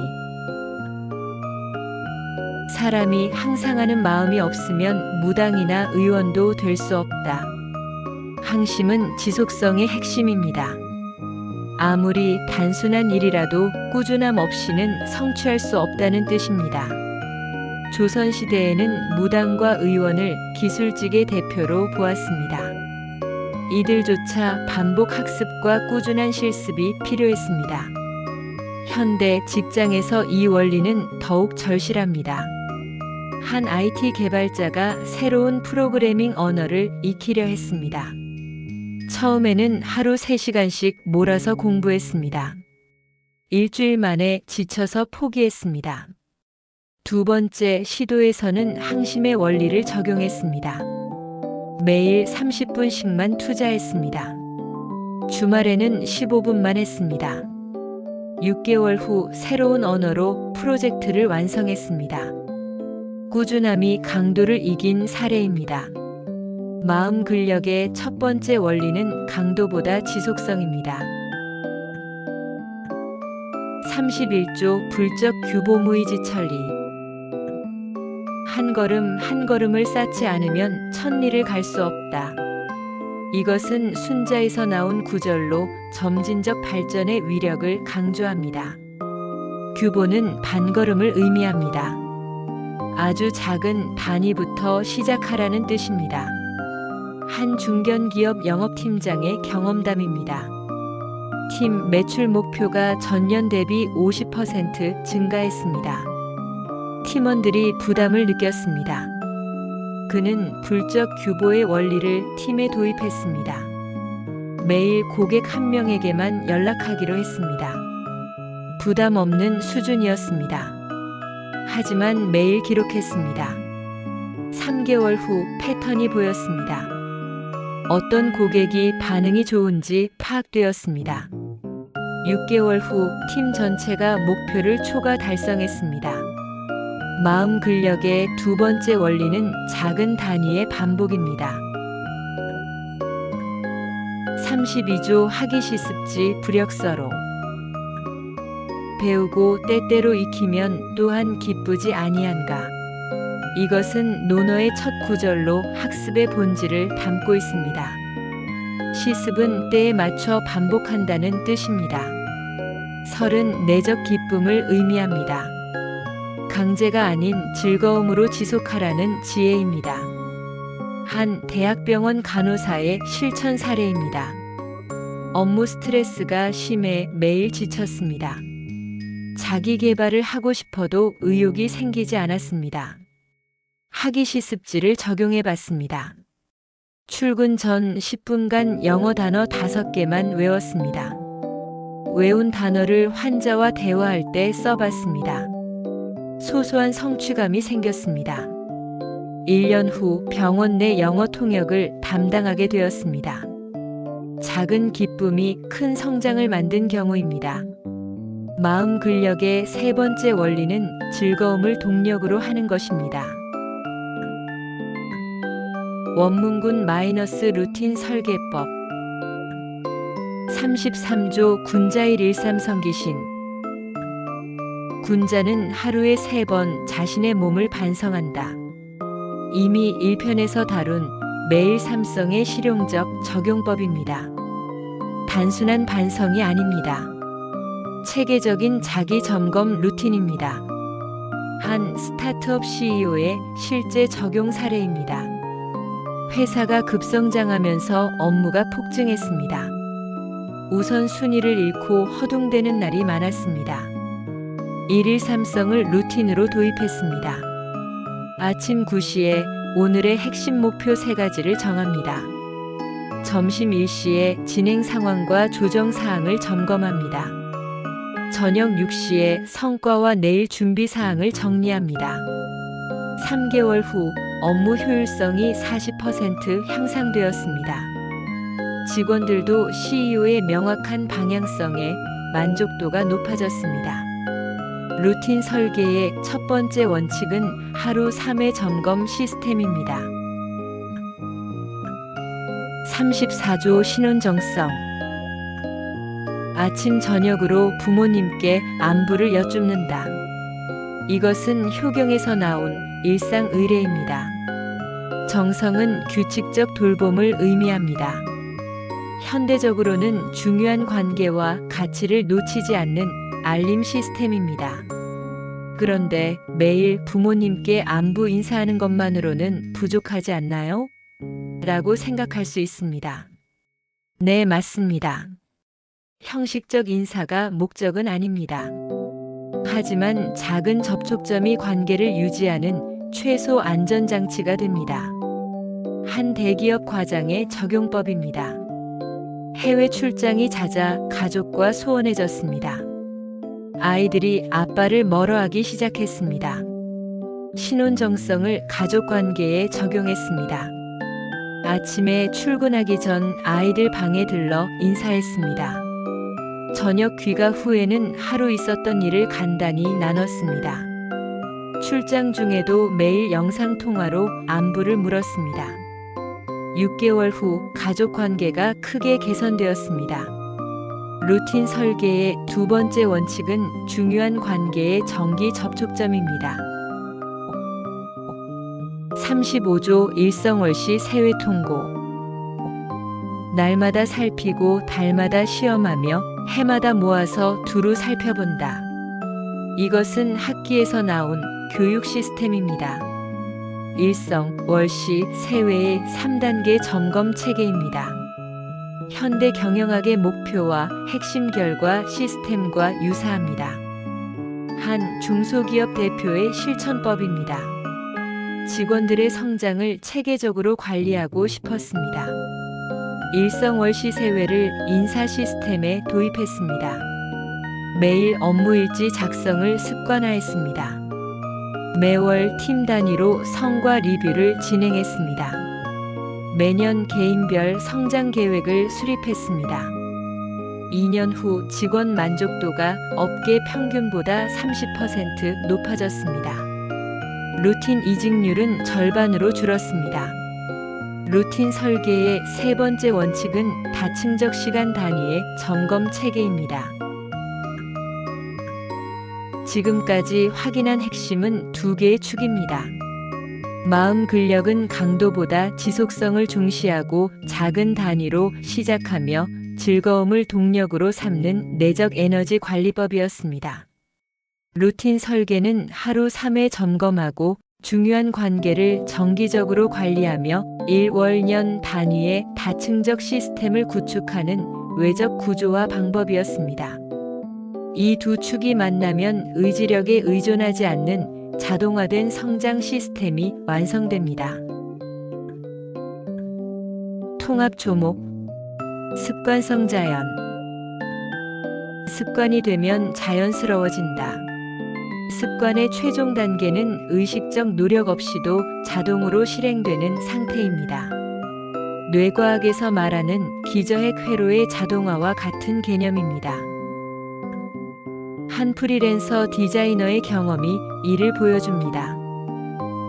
사람이 항상하는 마음이 없으면 무당이나 의원도 될 수 없다. 항심은 지속성의 핵심입니다. 아무리 단순한 일이라도 꾸준함 없이는 성취할 수 없다는 뜻입니다. 조선시대에는 무당과 의원을 기술직의 대표로 보았습니다. 이들조차 반복 학습과 꾸준한 실습이 필요했습니다. 현대 직장에서 이 원리는 더욱 절실합니다. 한 IT 개발자가 새로운 프로그래밍 언어를 익히려 했습니다. 처음에는 하루 3시간씩 몰아서 공부했습니다. 일주일 만에 지쳐서 포기했습니다. 두 번째 시도에서는 항심의 원리를 적용했습니다. 매일 30분씩만 투자했습니다. 주말에는 15분만 했습니다. 6개월 후 새로운 언어로 프로젝트를 완성했습니다. 꾸준함이 강도를 이긴 사례입니다. 마음 근력의 첫 번째 원리는 강도보다 지속성입니다. 31조 불적 규보무의지 천리. 한 걸음 한 걸음을 쌓지 않으면 천리를 갈 수 없다. 이것은 순자에서 나온 구절로 점진적 발전의 위력을 강조합니다. 규보는 반걸음을 의미합니다. 아주 작은 단위부터 시작하라는 뜻입니다. 한 중견기업 영업팀장의 경험담입니다. 팀 매출 목표가 전년 대비 50% 증가했습니다. 팀원들이 부담을 느꼈습니다. 그는 불적 규보의 원리를 팀에 도입했습니다. 매일 고객 한 명에게만 연락하기로 했습니다. 부담 없는 수준이었습니다. 하지만 매일 기록했습니다. 3개월 후 패턴이 보였습니다. 어떤 고객이 반응이 좋은지 파악되었습니다. 6개월 후 팀 전체가 목표를 초과 달성했습니다. 마음 근력의 두 번째 원리는 작은 단위의 반복입니다. 32조 하기시습지 불역서로. 배우고 때때로 익히면 또한 기쁘지 아니한가. 이것은 논어의 첫 구절로 학습의 본질을 담고 있습니다. 시습은 때에 맞춰 반복한다는 뜻입니다. 설은 내적 기쁨을 의미합니다. 강제가 아닌 즐거움으로 지속하라는 지혜입니다. 한 대학병원 간호사의 실천 사례입니다. 업무 스트레스가 심해 매일 지쳤습니다. 자기 개발을 하고 싶어도 의욕이 생기지 않았습니다. 하기시습지를 적용해 봤습니다. 출근 전 10분간 영어 단어 5개만 외웠습니다. 외운 단어를 환자와 대화할 때 써봤습니다. 소소한 성취감이 생겼습니다. 1년 후 병원 내 영어 통역을 담당하게 되었습니다. 작은 기쁨이 큰 성장을 만든 경우입니다. 마음 근력의 세 번째 원리는 즐거움을 동력으로 하는 것입니다. 원문군 마이너스 루틴 설계법. 33조 군자일 일삼성기신. 군자는 하루에 3번 자신의 몸을 반성한다. 이미 1편에서 다룬 매일 삼성의 실용적 적용법입니다. 단순한 반성이 아닙니다. 체계적인 자기 점검 루틴입니다. 한 스타트업 CEO의 실제 적용 사례입니다. 회사가 급성장하면서 업무가 폭증했습니다. 우선순위를 잃고 허둥대는 날이 많았습니다. 일일 삼성을 루틴으로 도입했습니다. 아침 9시에 오늘의 핵심 목표 3가지를 정합니다. 점심 1시에 진행 상황과 조정 사항을 점검합니다. 저녁 6시에 성과와 내일 준비 사항을 정리합니다. 3개월 후 업무 효율성이 40% 향상되었습니다. 직원들도 CEO의 명확한 방향성에 만족도가 높아졌습니다. 루틴 설계의 첫 번째 원칙은 하루 3회 점검 시스템입니다. 34조 신혼정성. 아침 저녁으로 부모님께 안부를 여쭙는다. 이것은 효경에서 나온 일상 의례입니다. 정성은 규칙적 돌봄을 의미합니다. 현대적으로는 중요한 관계와 가치를 놓치지 않는 알림 시스템입니다. 그런데 매일 부모님께 안부 인사하는 것만으로는 부족하지 않나요? 라고 생각할 수 있습니다. 네, 맞습니다. 형식적 인사가 목적은 아닙니다. 하지만 작은 접촉점이 관계를 유지하는 최소 안전장치가 됩니다. 한 대기업 과장의 적용법입니다. 해외 출장이 잦아 가족과 소원해졌습니다. 아이들이 아빠를 멀어하기 시작했습니다. 신혼정성을 가족관계에 적용했습니다. 아침에 출근하기 전 아이들 방에 들러 인사했습니다. 저녁 귀가 후에는 하루 있었던 일을 간단히 나눴습니다. 출장 중에도 매일 영상통화로 안부를 물었습니다. 6개월 후 가족 관계가 크게 개선되었습니다. 루틴 설계의 두 번째 원칙은 중요한 관계의 정기 접촉점입니다. 35조 일성월시 세회 통고. 날마다 살피고 달마다 시험하며 해마다 모아서 두루 살펴본다. 이것은 학기에서 나온 교육 시스템입니다. 일성, 월시, 세회의 3단계 점검 체계입니다. 현대 경영학의 목표와 핵심 결과 시스템과 유사합니다. 한 중소기업 대표의 실천법입니다. 직원들의 성장을 체계적으로 관리하고 싶었습니다. 일성월시 세회를 인사 시스템에 도입했습니다. 매일 업무일지 작성을 습관화했습니다. 매월 팀 단위로 성과 리뷰를 진행했습니다. 매년 개인별 성장 계획을 수립했습니다. 2년 후 직원 만족도가 업계 평균보다 30% 높아졌습니다. 루틴 이직률은 절반으로 줄었습니다. 루틴 설계의 세 번째 원칙은 다층적 시간 단위의 점검 체계입니다. 지금까지 확인한 핵심은 두 개의 축입니다. 마음 근력은 강도보다 지속성을 중시하고 작은 단위로 시작하며 즐거움을 동력으로 삼는 내적 에너지 관리법이었습니다. 루틴 설계는 하루 3회 점검하고 중요한 관계를 정기적으로 관리하며 1월/년 단위의 다층적 시스템을 구축하는 외적 구조와 방법이었습니다. 이 두 축이 만나면 의지력에 의존하지 않는 자동화된 성장 시스템이 완성됩니다. 통합 조목, 습관성 자연. 습관이 되면 자연스러워진다. 습관의 최종 단계는 의식적 노력 없이도 자동으로 실행되는 상태입니다. 뇌과학에서 말하는 기저핵 회로의 자동화와 같은 개념입니다. 한 프리랜서 디자이너의 경험이 이를 보여줍니다.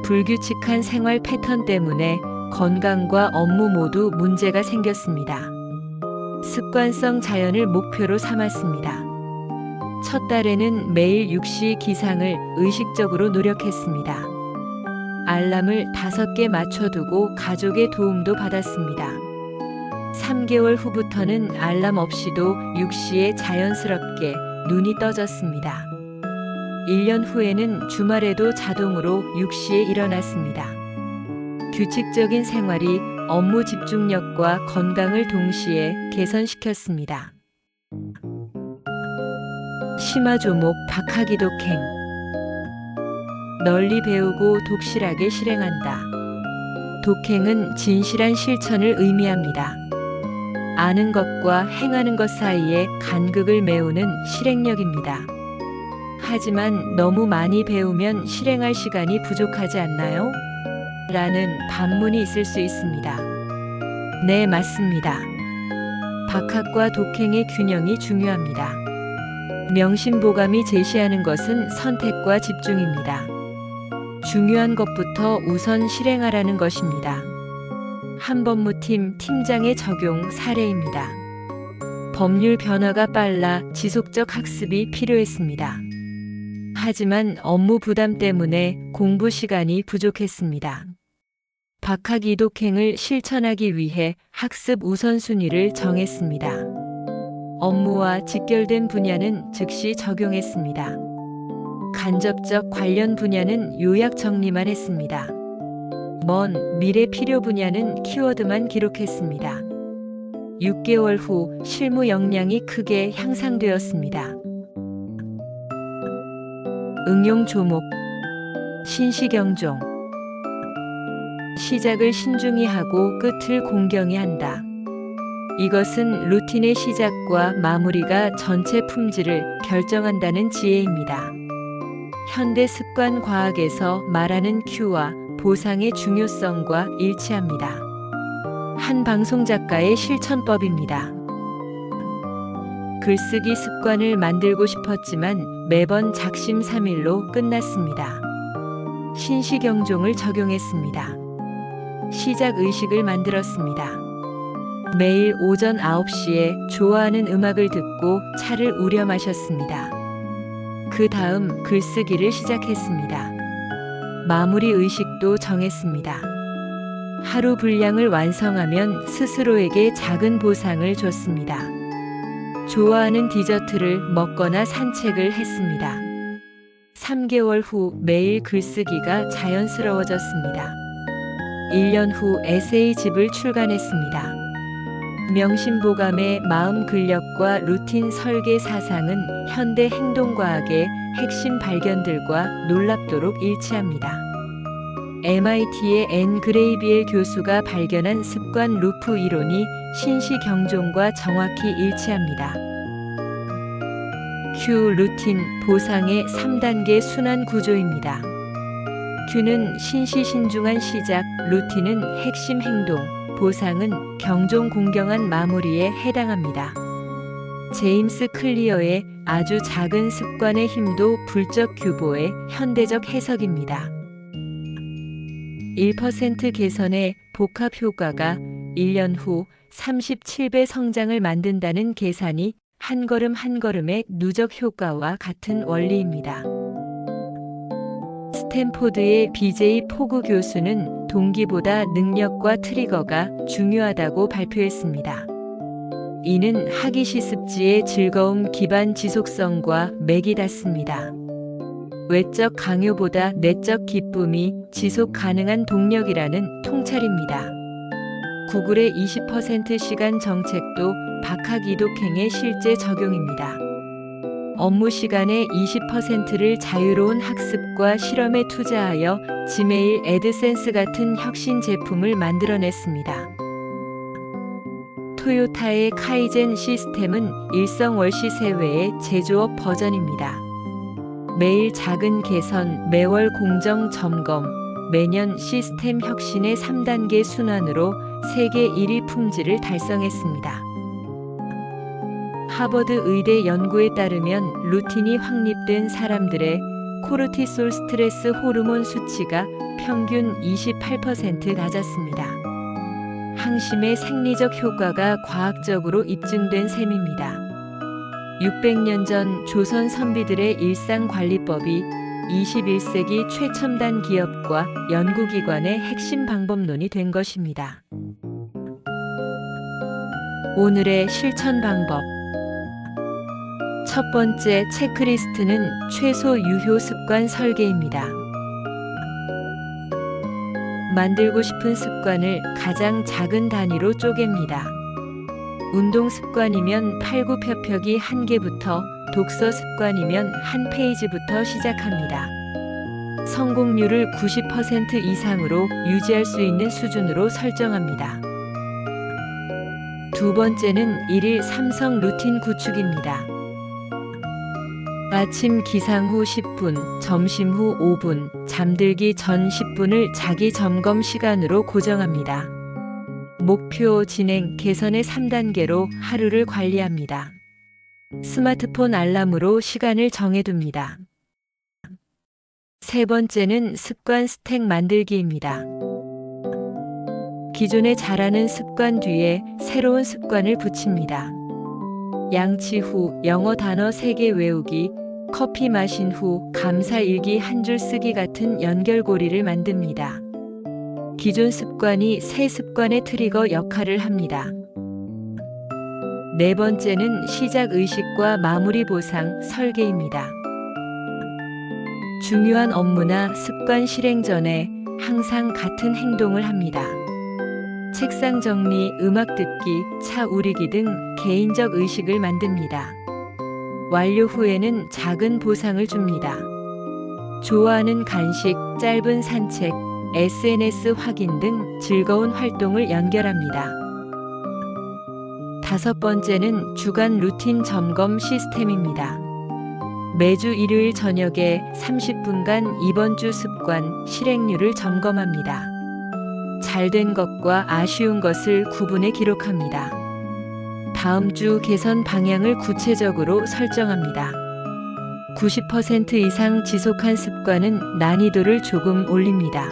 불규칙한 생활 패턴 때문에 건강과 업무 모두 문제가 생겼습니다. 습관성 자연을 목표로 삼았습니다. 첫 달에는 매일 6시 기상을 의식적으로 노력했습니다. 알람을 5개 맞춰두고 가족의 도움도 받았습니다. 3개월 후부터는 알람 없이도 6시에 자연스럽게 눈이 떠졌습니다. 1년 후에는 주말에도 자동으로 6시에 일어났습니다. 규칙적인 생활이 업무 집중력과 건강을 동시에 개선시켰습니다. 심화 조목 박하기독행. 널리 배우고 독실하게 실행한다. 독행은 진실한 실천을 의미합니다. 아는 것과 행하는 것 사이에 간극을 메우는 실행력입니다. 하지만 너무 많이 배우면 실행할 시간이 부족하지 않나요? 라는 반문이 있을 수 있습니다. 네, 맞습니다. 박학과 독행의 균형이 중요합니다. 명심보감이 제시하는 것은 선택과 집중입니다. 중요한 것부터 우선 실행하라는 것입니다. 한법무팀 팀장의 적용 사례입니다. 법률 변화가 빨라 지속적 학습이 필요했습니다. 하지만 업무 부담 때문에 공부 시간이 부족했습니다. 박학이 독행을 실천하기 위해 학습 우선순위를 정했습니다. 업무와 직결된 분야는 즉시 적용했습니다. 간접적 관련 분야는 요약 정리만 했습니다. 먼 미래 필요 분야는 키워드만 기록했습니다. 6개월 후 실무 역량이 크게 향상되었습니다. 응용 조목, 신시경종. 시작을 신중히 하고 끝을 공경히 한다. 이것은 루틴의 시작과 마무리가 전체 품질을 결정한다는 지혜입니다. 현대 습관 과학에서 말하는 큐와 보상의 중요성과 일치합니다. 한 방송 작가의 실천법입니다. 글쓰기 습관을 만들고 싶었지만 매번 작심삼일로 끝났습니다. 신시경종을 적용했습니다. 시작 의식을 만들었습니다. 매일 오전 9시에 좋아하는 음악을 듣고 차를 우려 마셨습니다. 그 다음 글쓰기를 시작했습니다. 마무리 의식도 정했습니다. 하루 분량을 완성하면 스스로에게 작은 보상을 줬습니다. 좋아하는 디저트를 먹거나 산책을 했습니다. 3개월 후 매일 글쓰기가 자연스러워졌습니다. 1년 후 에세이집을 출간했습니다. 명심보감의 마음 근력과 루틴 설계 사상은 현대 행동과학의 핵심 발견들과 놀랍도록 일치합니다. MIT의 앤 그레이비엘 교수가 발견한 습관 루프 이론이 신시경종과 정확히 일치합니다. Q 루틴 보상의 3단계 순환 구조입니다. Q는 신시신중한 시작, 루틴은 핵심 행동, 보상은 경종 공경한 마무리에 해당합니다. 제임스 클리어의 아주 작은 습관의 힘도 불적 규보의 현대적 해석입니다. 1% 개선의 복합 효과가 1년 후 37배 성장을 만든다는 계산이 한 걸음 한 걸음의 누적 효과와 같은 원리입니다. 스탠포드의 BJ 포그 교수는 동기보다 능력과 트리거가 중요하다고 발표했습니다. 이는 학위시습지의 즐거움 기반 지속성과 맥이 닿습니다. 외적 강요보다 내적 기쁨이 지속 가능한 동력이라는 통찰입니다. 구글의 20% 시간 정책도 박학 이독행의 실제 적용입니다. 업무 시간의 20%를 자유로운 학습과 실험에 투자하여 지메일 애드센스 같은 혁신 제품을 만들어냈습니다. 토요타의 카이젠 시스템은 일성월시세회의 제조업 버전입니다. 매일 작은 개선, 매월 공정 점검, 매년 시스템 혁신의 3단계 순환으로 세계 1위 품질을 달성했습니다. 하버드 의대 연구에 따르면 루틴이 확립된 사람들의 코르티솔 스트레스 호르몬 수치가 평균 28% 낮았습니다. 항심의 생리적 효과가 과학적으로 입증된 셈입니다. 600년 전 조선 선비들의 일상관리법이 21세기 최첨단 기업과 연구기관의 핵심 방법론이 된 것입니다. 오늘의 실천 방법. 첫 번째 체크리스트는 최소 유효 습관 설계입니다. 만들고 싶은 습관을 가장 작은 단위로 쪼갭니다. 운동 습관이면 팔굽혀펴기 1개부터, 독서 습관이면 1페이지부터 시작합니다. 성공률을 90% 이상으로 유지할 수 있는 수준으로 설정합니다. 두 번째는 1일 삼성 루틴 구축입니다. 아침 기상 후 10분, 점심 후 5분, 잠들기 전 10분을 자기 점검 시간으로 고정합니다. 목표 진행 개선의 3단계로 하루를 관리합니다. 스마트폰 알람으로 시간을 정해둡니다. 세 번째는 습관 스택 만들기입니다. 기존에 잘하는 습관 뒤에 새로운 습관을 붙입니다. 양치 후 영어 단어 3개 외우기, 커피 마신 후 감사 일기 한 줄 쓰기 같은 연결고리를 만듭니다. 기존 습관이 새 습관의 트리거 역할을 합니다. 네 번째는 시작 의식과 마무리 보상 설계입니다. 중요한 업무나 습관 실행 전에 항상 같은 행동을 합니다. 책상 정리, 음악 듣기, 차 우리기 등 개인적 의식을 만듭니다. 완료 후에는 작은 보상을 줍니다. 좋아하는 간식, 짧은 산책, SNS 확인 등 즐거운 활동을 연결합니다. 다섯 번째는 주간 루틴 점검 시스템입니다. 매주 일요일 저녁에 30분간 이번 주 습관 실행률을 점검합니다. 잘된 것과 아쉬운 것을 구분해 기록합니다. 다음 주 개선 방향을 구체적으로 설정합니다. 90% 이상 지속한 습관은 난이도를 조금 올립니다.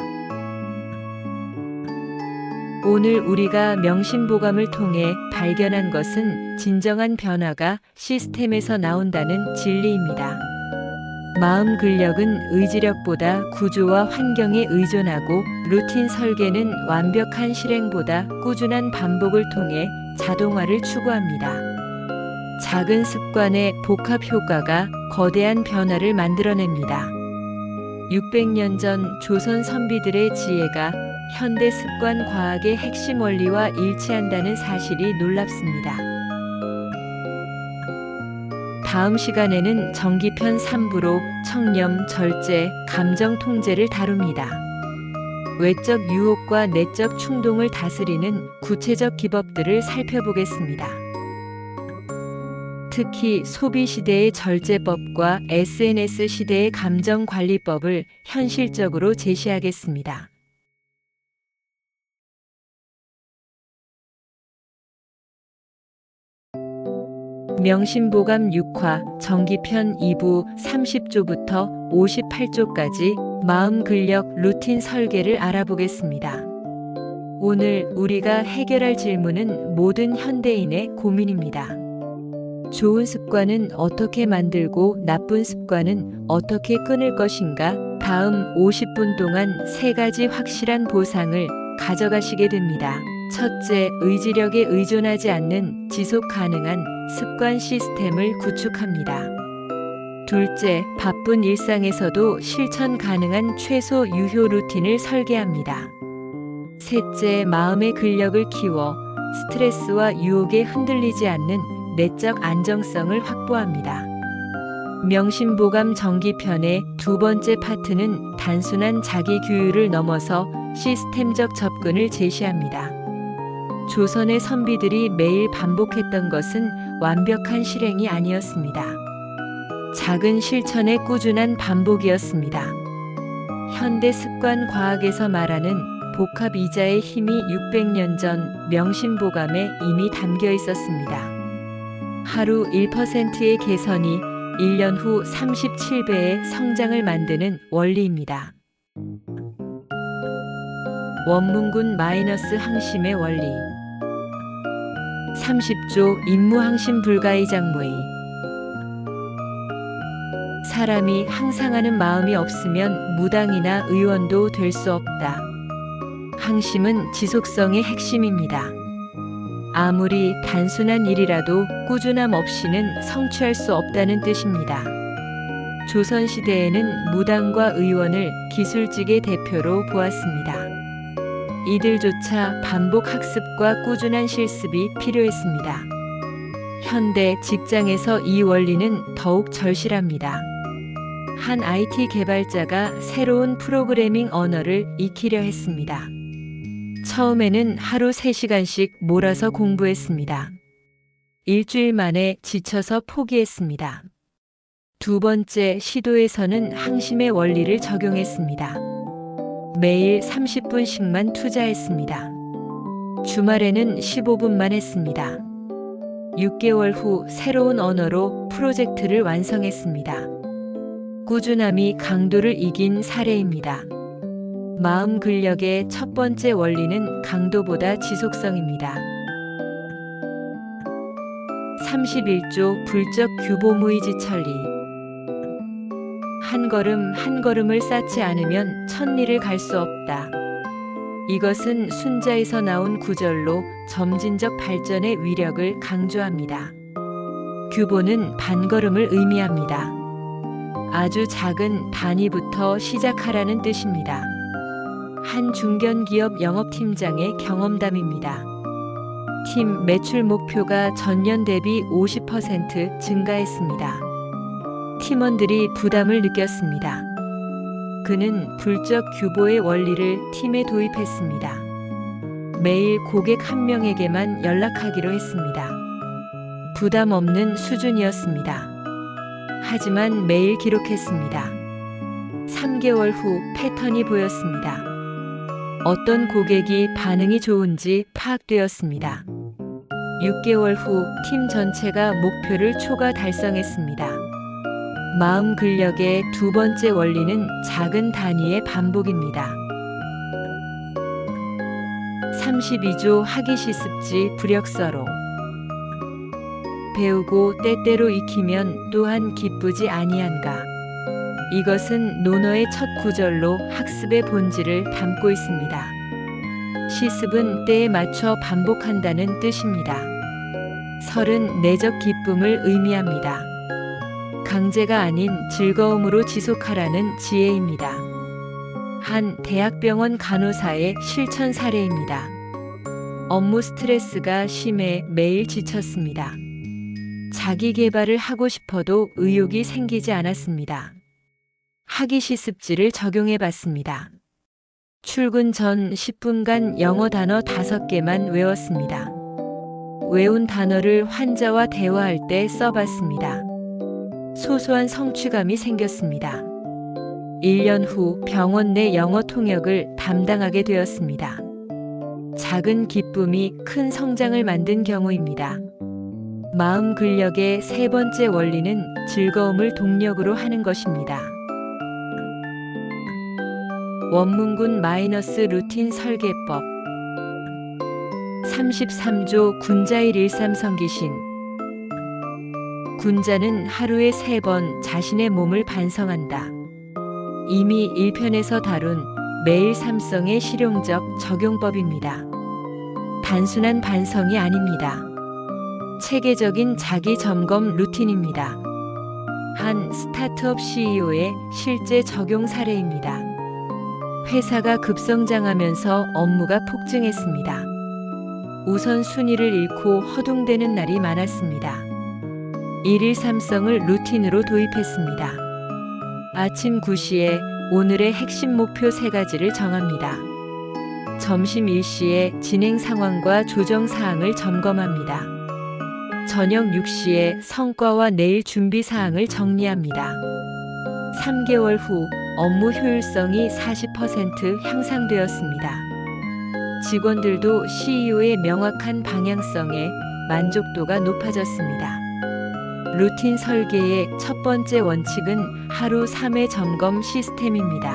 오늘 우리가 명심보감을 통해 발견한 것은 진정한 변화가 시스템에서 나온다는 진리입니다. 마음 근력은 의지력보다 구조와 환경에 의존하고 루틴 설계는 완벽한 실행보다 꾸준한 반복을 통해 자동화를 추구합니다. 작은 습관의 복합 효과가 거대한 변화를 만들어냅니다. 600년 전 조선 선비들의 지혜가 현대 습관 과학의 핵심 원리와 일치한다는 사실이 놀랍습니다. 다음 시간에는 정기편 3부로 청렴, 절제, 감정 통제를 다룹니다. 외적 유혹과 내적 충동을 다스리는 구체적 기법들을 살펴보겠습니다. 특히 소비 시대의 절제법과 SNS 시대의 감정 관리법을 현실적으로 제시하겠습니다. 명심보감 6화 정기편 2부 30조부터 58조까지 마음 근력 루틴 설계를 알아보겠습니다. 오늘 우리가 해결할 질문은 모든 현대인의 고민입니다. 좋은 습관은 어떻게 만들고 나쁜 습관은 어떻게 끊을 것인가? 다음 50분 동안 3가지 확실한 보상을 가져가시게 됩니다. 첫째, 의지력에 의존하지 않는 지속 가능한 습관 시스템을 구축합니다. 둘째, 바쁜 일상에서도 실천 가능한 최소 유효 루틴을 설계합니다. 셋째, 마음의 근력을 키워 스트레스와 유혹에 흔들리지 않는 내적 안정성을 확보합니다. 명심보감 정기편의 두 번째 파트는 단순한 자기 규율을 넘어서 시스템적 접근을 제시합니다. 조선의 선비들이 매일 반복했던 것은 완벽한 실행이 아니었습니다. 작은 실천의 꾸준한 반복이었습니다. 현대 습관 과학에서 말하는 복합 이자의 힘이 600년 전 명심보감에 이미 담겨 있었습니다. 하루 1%의 개선이 1년 후 37배의 성장을 만드는 원리입니다. 원문군 마이너스 항심의 원리 30조 임무항심 불가의 장무의 사람이 항상 하는 마음이 없으면 무당이나 의원도 될 수 없다. 항심은 지속성의 핵심입니다. 아무리 단순한 일이라도 꾸준함 없이는 성취할 수 없다는 뜻입니다. 조선시대에는 무당과 의원을 기술직의 대표로 보았습니다. 이들조차 반복 학습과 꾸준한 실습이 필요했습니다. 현대 직장에서 이 원리는 더욱 절실합니다. 한 IT 개발자가 새로운 프로그래밍 언어를 익히려 했습니다. 처음에는 하루 3시간씩 몰아서 공부했습니다. 일주일 만에 지쳐서 포기했습니다. 두 번째 시도에서는 항심의 원리를 적용했습니다. 매일 30분씩만 투자했습니다. 주말에는 15분만 했습니다. 6개월 후 새로운 언어로 프로젝트를 완성했습니다. 꾸준함이 강도를 이긴 사례입니다. 마음 근력의 첫 번째 원리는 강도보다 지속성입니다. 31조 불적 규보무의지 천리 한 걸음 한 걸음을 쌓지 않으면 천리를 갈 수 없다. 이것은 순자에서 나온 구절로 점진적 발전의 위력을 강조합니다. 규보는 반걸음을 의미합니다. 아주 작은 단위부터 시작하라는 뜻입니다. 한 중견기업 영업팀장의 경험담입니다. 팀 매출 목표가 전년 대비 50% 증가했습니다. 팀원들이 부담을 느꼈습니다. 그는 불적 규보의 원리를 팀에 도입했습니다. 매일 고객 한 명에게만 연락하기로 했습니다. 부담 없는 수준이었습니다. 하지만 매일 기록했습니다. 3개월 후 패턴이 보였습니다. 어떤 고객이 반응이 좋은지 파악되었습니다. 6개월 후 팀 전체가 목표를 초과 달성했습니다. 마음 근력의 두 번째 원리는 작은 단위의 반복입니다. 32조 하기시습지 불역서로 배우고 때때로 익히면 또한 기쁘지 아니한가. 이것은 논어의 첫 구절로 학습의 본질을 담고 있습니다. 시습은 때에 맞춰 반복한다는 뜻입니다. 설은 내적 기쁨을 의미합니다. 강제가 아닌 즐거움으로 지속하라는 지혜입니다. 한 대학병원 간호사의 실천 사례입니다. 업무 스트레스가 심해 매일 지쳤습니다. 자기 개발을 하고 싶어도 의욕이 생기지 않았습니다. 하기시습지를 적용해 봤습니다. 출근 전 10분간 영어 단어 5개만 외웠습니다. 외운 단어를 환자와 대화할 때 써봤습니다. 소소한 성취감이 생겼습니다. 1년 후 병원 내 영어 통역을 담당하게 되었습니다. 작은 기쁨이 큰 성장을 만든 경우입니다. 마음 근력의 세 번째 원리는 즐거움을 동력으로 하는 것입니다. 원문군 마이너스 루틴 설계법 33조 군자일 일삼성기신 군자는 하루에 3번 자신의 몸을 반성한다. 이미 1편에서 다룬 매일 삼성의 실용적 적용법입니다. 단순한 반성이 아닙니다. 체계적인 자기 점검 루틴입니다. 한 스타트업 CEO의 실제 적용 사례입니다. 회사가 급성장하면서 업무가 폭증했습니다. 우선순위를 잃고 허둥대는 날이 많았습니다. 일일 삼성을 루틴으로 도입했습니다. 아침 9시에 오늘의 핵심 목표 3가지를 정합니다. 점심 1시에 진행 상황과 조정 사항을 점검합니다. 저녁 6시에 성과와 내일 준비 사항을 정리합니다. 3개월 후 업무 효율성이 40% 향상되었습니다. 직원들도 CEO의 명확한 방향성에 만족도가 높아졌습니다. 루틴 설계의 첫 번째 원칙은 하루 3회 점검 시스템입니다.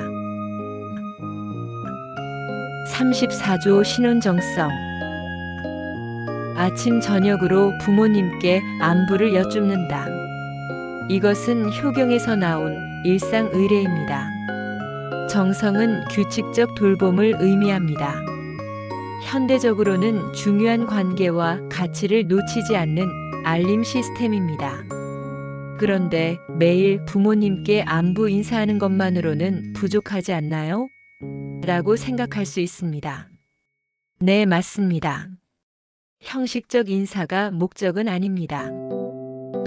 34조 신혼정성 아침 저녁으로 부모님께 안부를 여쭙는다. 이것은 효경에서 나온 일상 의례입니다. 정성은 규칙적 돌봄을 의미합니다. 현대적으로는 중요한 관계와 가치를 놓치지 않는 알림 시스템입니다. 그런데 매일 부모님께 안부 인사하는 것만으로는 부족하지 않나요? 라고 생각할 수 있습니다. 네, 맞습니다. 형식적 인사가 목적은 아닙니다.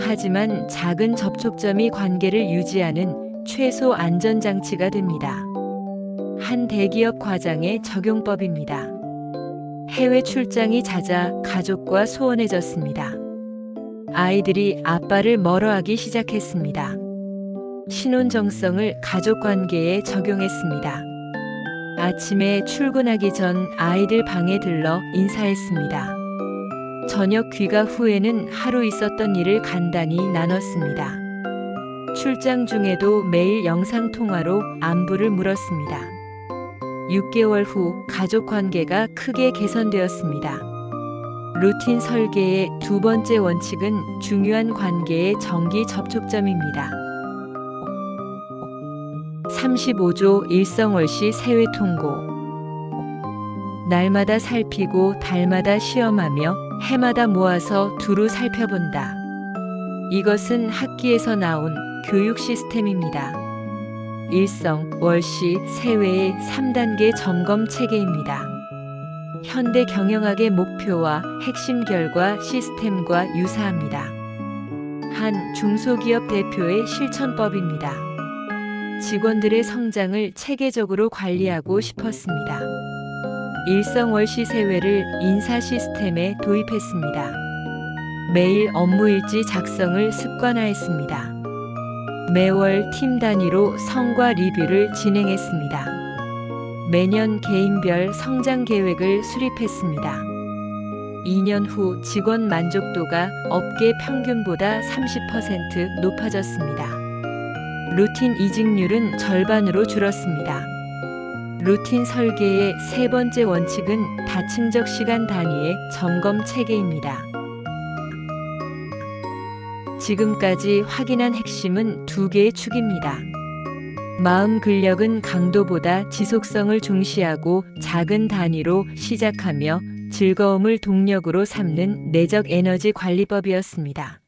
하지만 작은 접촉점이 관계를 유지하는 최소 안전장치가 됩니다. 한 대기업 과장의 적용법입니다. 해외 출장이 잦아 가족과 소원해졌습니다. 아이들이 아빠를 멀어하기 시작했습니다. 신혼정성을 가족관계에 적용했습니다. 아침에 출근하기 전 아이들 방에 들러 인사했습니다. 저녁 귀가 후에는 하루 있었던 일을 간단히 나눴습니다. 출장 중에도 매일 영상통화로 안부를 물었습니다. 6개월 후 가족 관계가 크게 개선되었습니다. 루틴 설계의 두 번째 원칙은 중요한 관계의 정기 접촉점입니다. 35조 일성월시 세외통고 날마다 살피고 달마다 시험하며 해마다 모아서 두루 살펴본다. 이것은 학기에서 나온 교육 시스템입니다. 일성, 월시, 세외의 3단계 점검 체계입니다. 현대 경영학의 목표와 핵심 결과 시스템과 유사합니다. 한 중소기업 대표의 실천법입니다. 직원들의 성장을 체계적으로 관리하고 싶었습니다. 일성월시 세외를 인사 시스템에 도입했습니다. 매일 업무일지 작성을 습관화했습니다. 매월 팀 단위로 성과 리뷰를 진행했습니다. 매년 개인별 성장 계획을 수립했습니다. 2년 후 직원 만족도가 업계 평균보다 30% 높아졌습니다. 루틴 이직률은 절반으로 줄었습니다. 루틴 설계의 세 번째 원칙은 다층적 시간 단위의 점검 체계입니다. 지금까지 확인한 핵심은 두 개의 축입니다. 마음 근력은 강도보다 지속성을 중시하고 작은 단위로 시작하며 즐거움을 동력으로 삼는 내적 에너지 관리법이었습니다.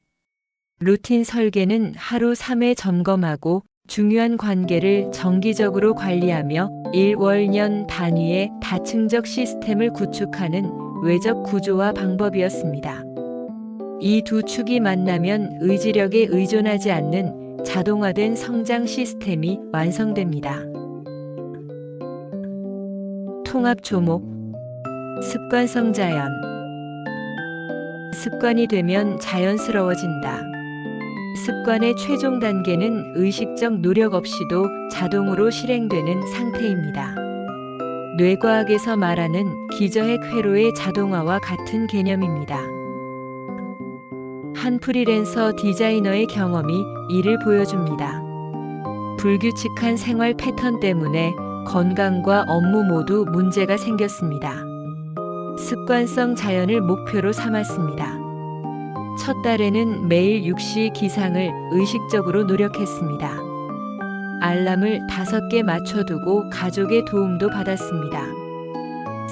루틴 설계는 하루 3회 점검하고 중요한 관계를 정기적으로 관리하며 1, 월, 년 단위의 다층적 시스템을 구축하는 외적 구조와 방법이었습니다. 이 두 축이 만나면 의지력에 의존하지 않는 자동화된 성장 시스템이 완성됩니다. 통합 조목, 습관성 자연. 습관이 되면 자연스러워진다. 습관의 최종 단계는 의식적 노력 없이도 자동으로 실행되는 상태입니다. 뇌과학에서 말하는 기저핵 회로의 자동화와 같은 개념입니다. 한 프리랜서 디자이너의 경험이 이를 보여줍니다. 불규칙한 생활 패턴 때문에 건강과 업무 모두 문제가 생겼습니다. 습관성 자연을 목표로 삼았습니다. 첫 달에는 매일 6시 기상을 의식적으로 노력했습니다. 알람을 5개 맞춰두고 가족의 도움도 받았습니다.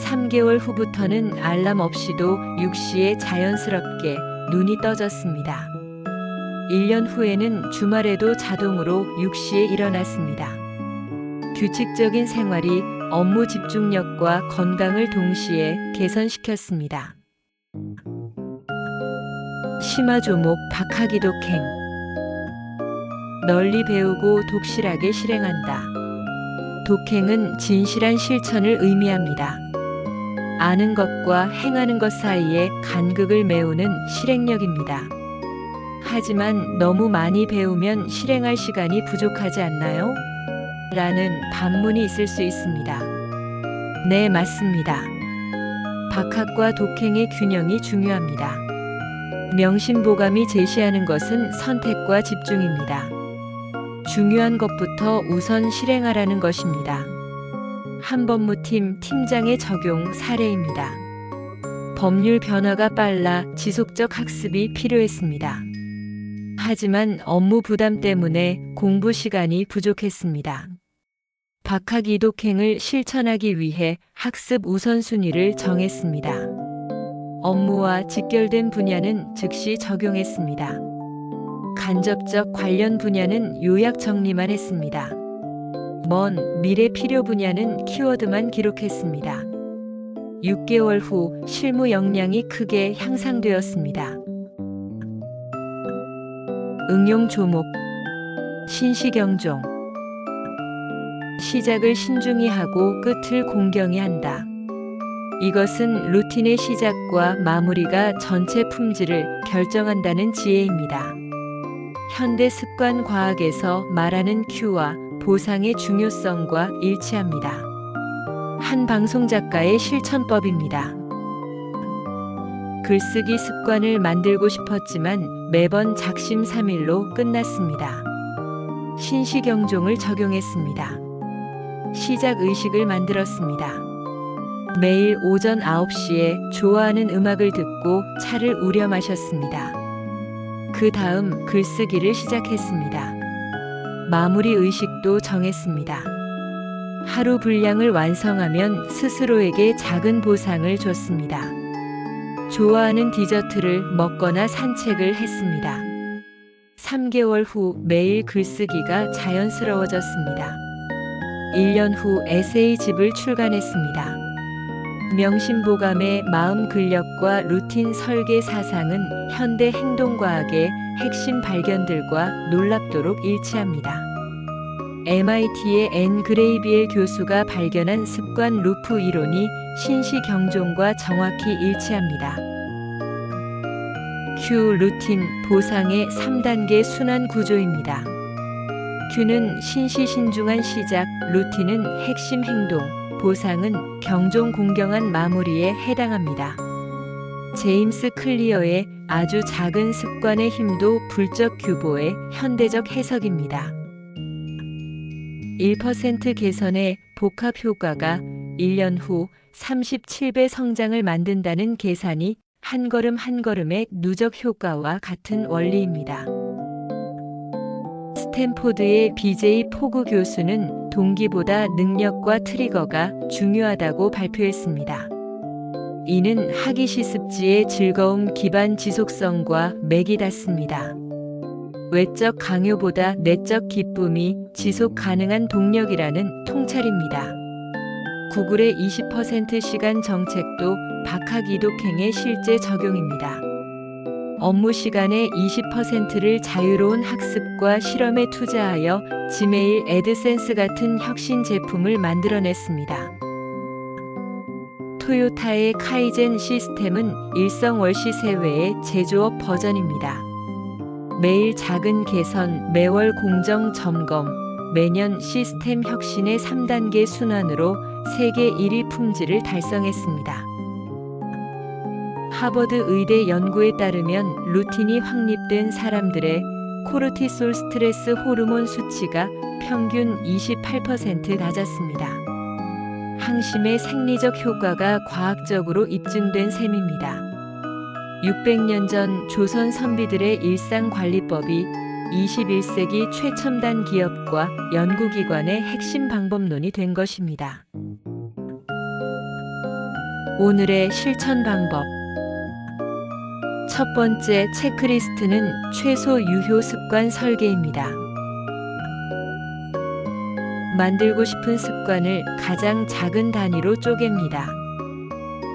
3개월 후부터는 알람 없이도 6시에 자연스럽게 눈이 떠졌습니다. 1년 후에는 주말에도 자동으로 6시에 일어났습니다. 규칙적인 생활이 업무 집중력과 건강을 동시에 개선시켰습니다. 심화 조목 박하기 독행. 널리 배우고 독실하게 실행한다. 독행은 진실한 실천을 의미합니다. 아는 것과 행하는 것 사이에 간극을 메우는 실행력입니다. 하지만 너무 많이 배우면 실행할 시간이 부족하지 않나요? 라는 반문이 있을 수 있습니다. 네, 맞습니다. 박학과 독행의 균형이 중요합니다. 명심보감이 제시하는 것은 선택과 집중입니다. 중요한 것부터 우선 실행하라는 것입니다. 한법무팀 팀장의 적용 사례입니다. 법률 변화가 빨라 지속적 학습이 필요했습니다. 하지만 업무 부담 때문에 공부 시간이 부족했습니다. 박학이 독행을 실천하기 위해 학습 우선순위를 정했습니다. 업무와 직결된 분야는 즉시 적용했습니다. 간접적 관련 분야는 요약 정리만 했습니다. 먼 미래 필요 분야는 키워드만 기록했습니다. 6개월 후 실무 역량이 크게 향상되었습니다. 응용 조목, 신시경종. 시작을 신중히 하고 끝을 공경히 한다. 이것은 루틴의 시작과 마무리가 전체 품질을 결정한다는 지혜입니다. 현대 습관 과학에서 말하는 큐와 보상의 중요성과 일치합니다. 한 방송 작가의 실천법입니다. 글쓰기 습관을 만들고 싶었지만 매번 작심삼일로 끝났습니다. 신시경종을 적용했습니다. 시작 의식을 만들었습니다. 매일 오전 9시에 좋아하는 음악을 듣고 차를 우려 마셨습니다. 그 다음 글쓰기를 시작했습니다. 마무리 의식도 정했습니다. 하루 분량을 완성하면 스스로에게 작은 보상을 줬습니다. 좋아하는 디저트를 먹거나 산책을 했습니다. 3개월 후 매일 글쓰기가 자연스러워졌습니다. 1년 후 에세이집을 출간했습니다. 명심보감의 마음 근력과 루틴 설계 사상은 현대 행동과학의 핵심 발견들과 놀랍도록 일치합니다. MIT의 앤 그레이비엘 교수가 발견한 습관 루프 이론이 신시경종과 정확히 일치합니다. Q 루틴 보상의 3단계 순환 구조입니다. Q는 신시신중한 시작, 루틴은 핵심 행동, 보상은 경종 공경한 마무리에 해당합니다. 제임스 클리어의 아주 작은 습관의 힘도 불적 규보의 현대적 해석입니다. 1% 개선의 복합 효과가 1년 후 37배 성장을 만든다는 계산이 한 걸음 한 걸음의 누적 효과와 같은 원리입니다. 스탠포드의 BJ 포그 교수는 동기보다 능력과 트리거가 중요하다고 발표했습니다. 이는 학위 시습지의 즐거움 기반 지속성과 맥이 닿습니다. 외적 강요보다 내적 기쁨이 지속 가능한 동력이라는 통찰입니다. 구글의 20% 시간 정책도 박학 이독행의 실제 적용입니다. 업무 시간의 20%를 자유로운 학습과 실험에 투자하여 지메일 애드센스 같은 혁신 제품을 만들어냈습니다. 토요타의 카이젠 시스템은 일성 월시세 외의 제조업 버전입니다. 매일 작은 개선, 매월 공정 점검, 매년 시스템 혁신의 3단계 순환으로 세계 1위 품질을 달성했습니다. 하버드 의대 연구에 따르면 루틴이 확립된 사람들의 코르티솔 스트레스 호르몬 수치가 평균 28% 낮았습니다. 항심의 생리적 효과가 과학적으로 입증된 셈입니다. 600년 전 조선 선비들의 일상관리법이 21세기 최첨단 기업과 연구기관의 핵심 방법론이 된 것입니다. 오늘의 실천 방법. 첫 번째 체크리스트는 최소 유효 습관 설계입니다. 만들고 싶은 습관을 가장 작은 단위로 쪼갭니다.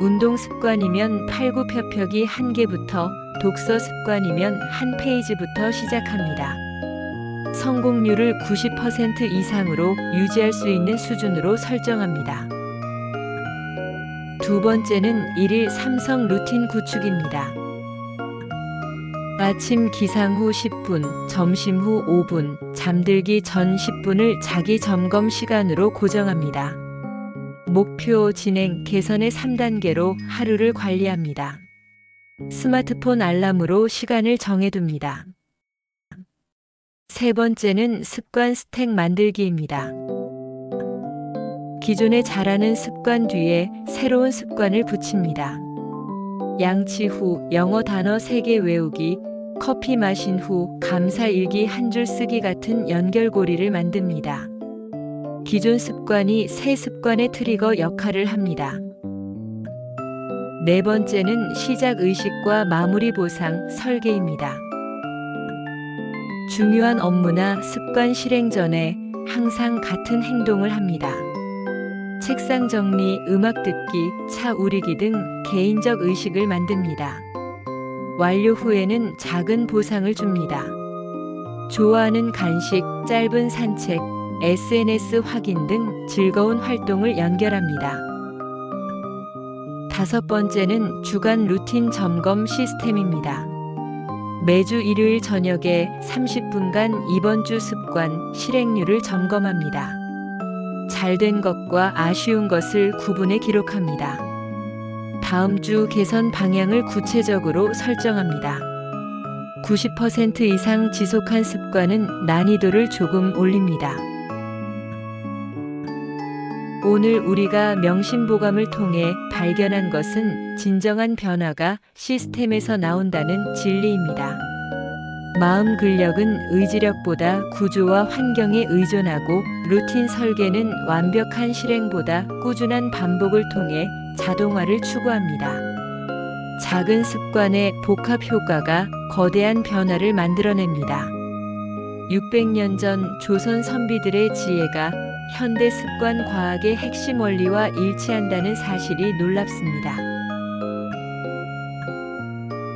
운동 습관이면 팔굽혀펴기 1개부터, 독서 습관이면 1페이지부터 시작합니다. 성공률을 90% 이상으로 유지할 수 있는 수준으로 설정합니다. 두 번째는 1일 3성 루틴 구축입니다. 아침 기상 후 10분, 점심 후 5분, 잠들기 전 10분을 자기 점검 시간으로 고정합니다. 목표 진행 개선의 3단계로 하루를 관리합니다. 스마트폰 알람으로 시간을 정해둡니다. 세 번째는 습관 스택 만들기입니다. 기존에 잘하는 습관 뒤에 새로운 습관을 붙입니다. 양치 후 영어 단어 3개 외우기, 커피 마신 후 감사 일기 한 줄 쓰기 같은 연결고리를 만듭니다. 기존 습관이 새 습관의 트리거 역할을 합니다. 네 번째는 시작 의식과 마무리 보상 설계입니다. 중요한 업무나 습관 실행 전에 항상 같은 행동을 합니다. 책상 정리, 음악 듣기, 차 우리기 등 개인적 의식을 만듭니다. 완료 후에는 작은 보상을 줍니다. 좋아하는 간식, 짧은 산책, SNS 확인 등 즐거운 활동을 연결합니다. 다섯 번째는 주간 루틴 점검 시스템입니다. 매주 일요일 저녁에 30분간 이번 주 습관 실행률을 점검합니다. 잘된 것과 아쉬운 것을 구분해 기록합니다. 다음 주 개선 방향을 구체적으로 설정합니다. 90% 이상 지속한 습관은 난이도를 조금 올립니다. 오늘 우리가 명심보감을 통해 발견한 것은 진정한 변화가 시스템에서 나온다는 진리입니다. 마음 근력은 의지력보다 구조와 환경에 의존하고 루틴 설계는 완벽한 실행보다 꾸준한 반복을 통해 자동화를 추구합니다. 작은 습관의 복합 효과가 거대한 변화를 만들어냅니다. 600년 전 조선 선비들의 지혜가 현대 습관 과학의 핵심 원리와 일치한다는 사실이 놀랍습니다.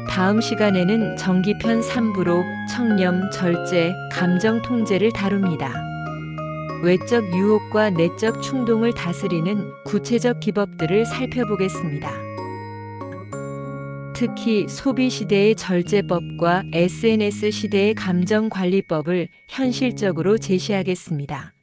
다음 시간에는 정기편 3부로 청렴, 절제, 감정 통제를 다룹니다. 외적 유혹과 내적 충동을 다스리는 구체적 기법들을 살펴보겠습니다. 특히 소비 시대의 절제법과 SNS 시대의 감정 관리법을 현실적으로 제시하겠습니다.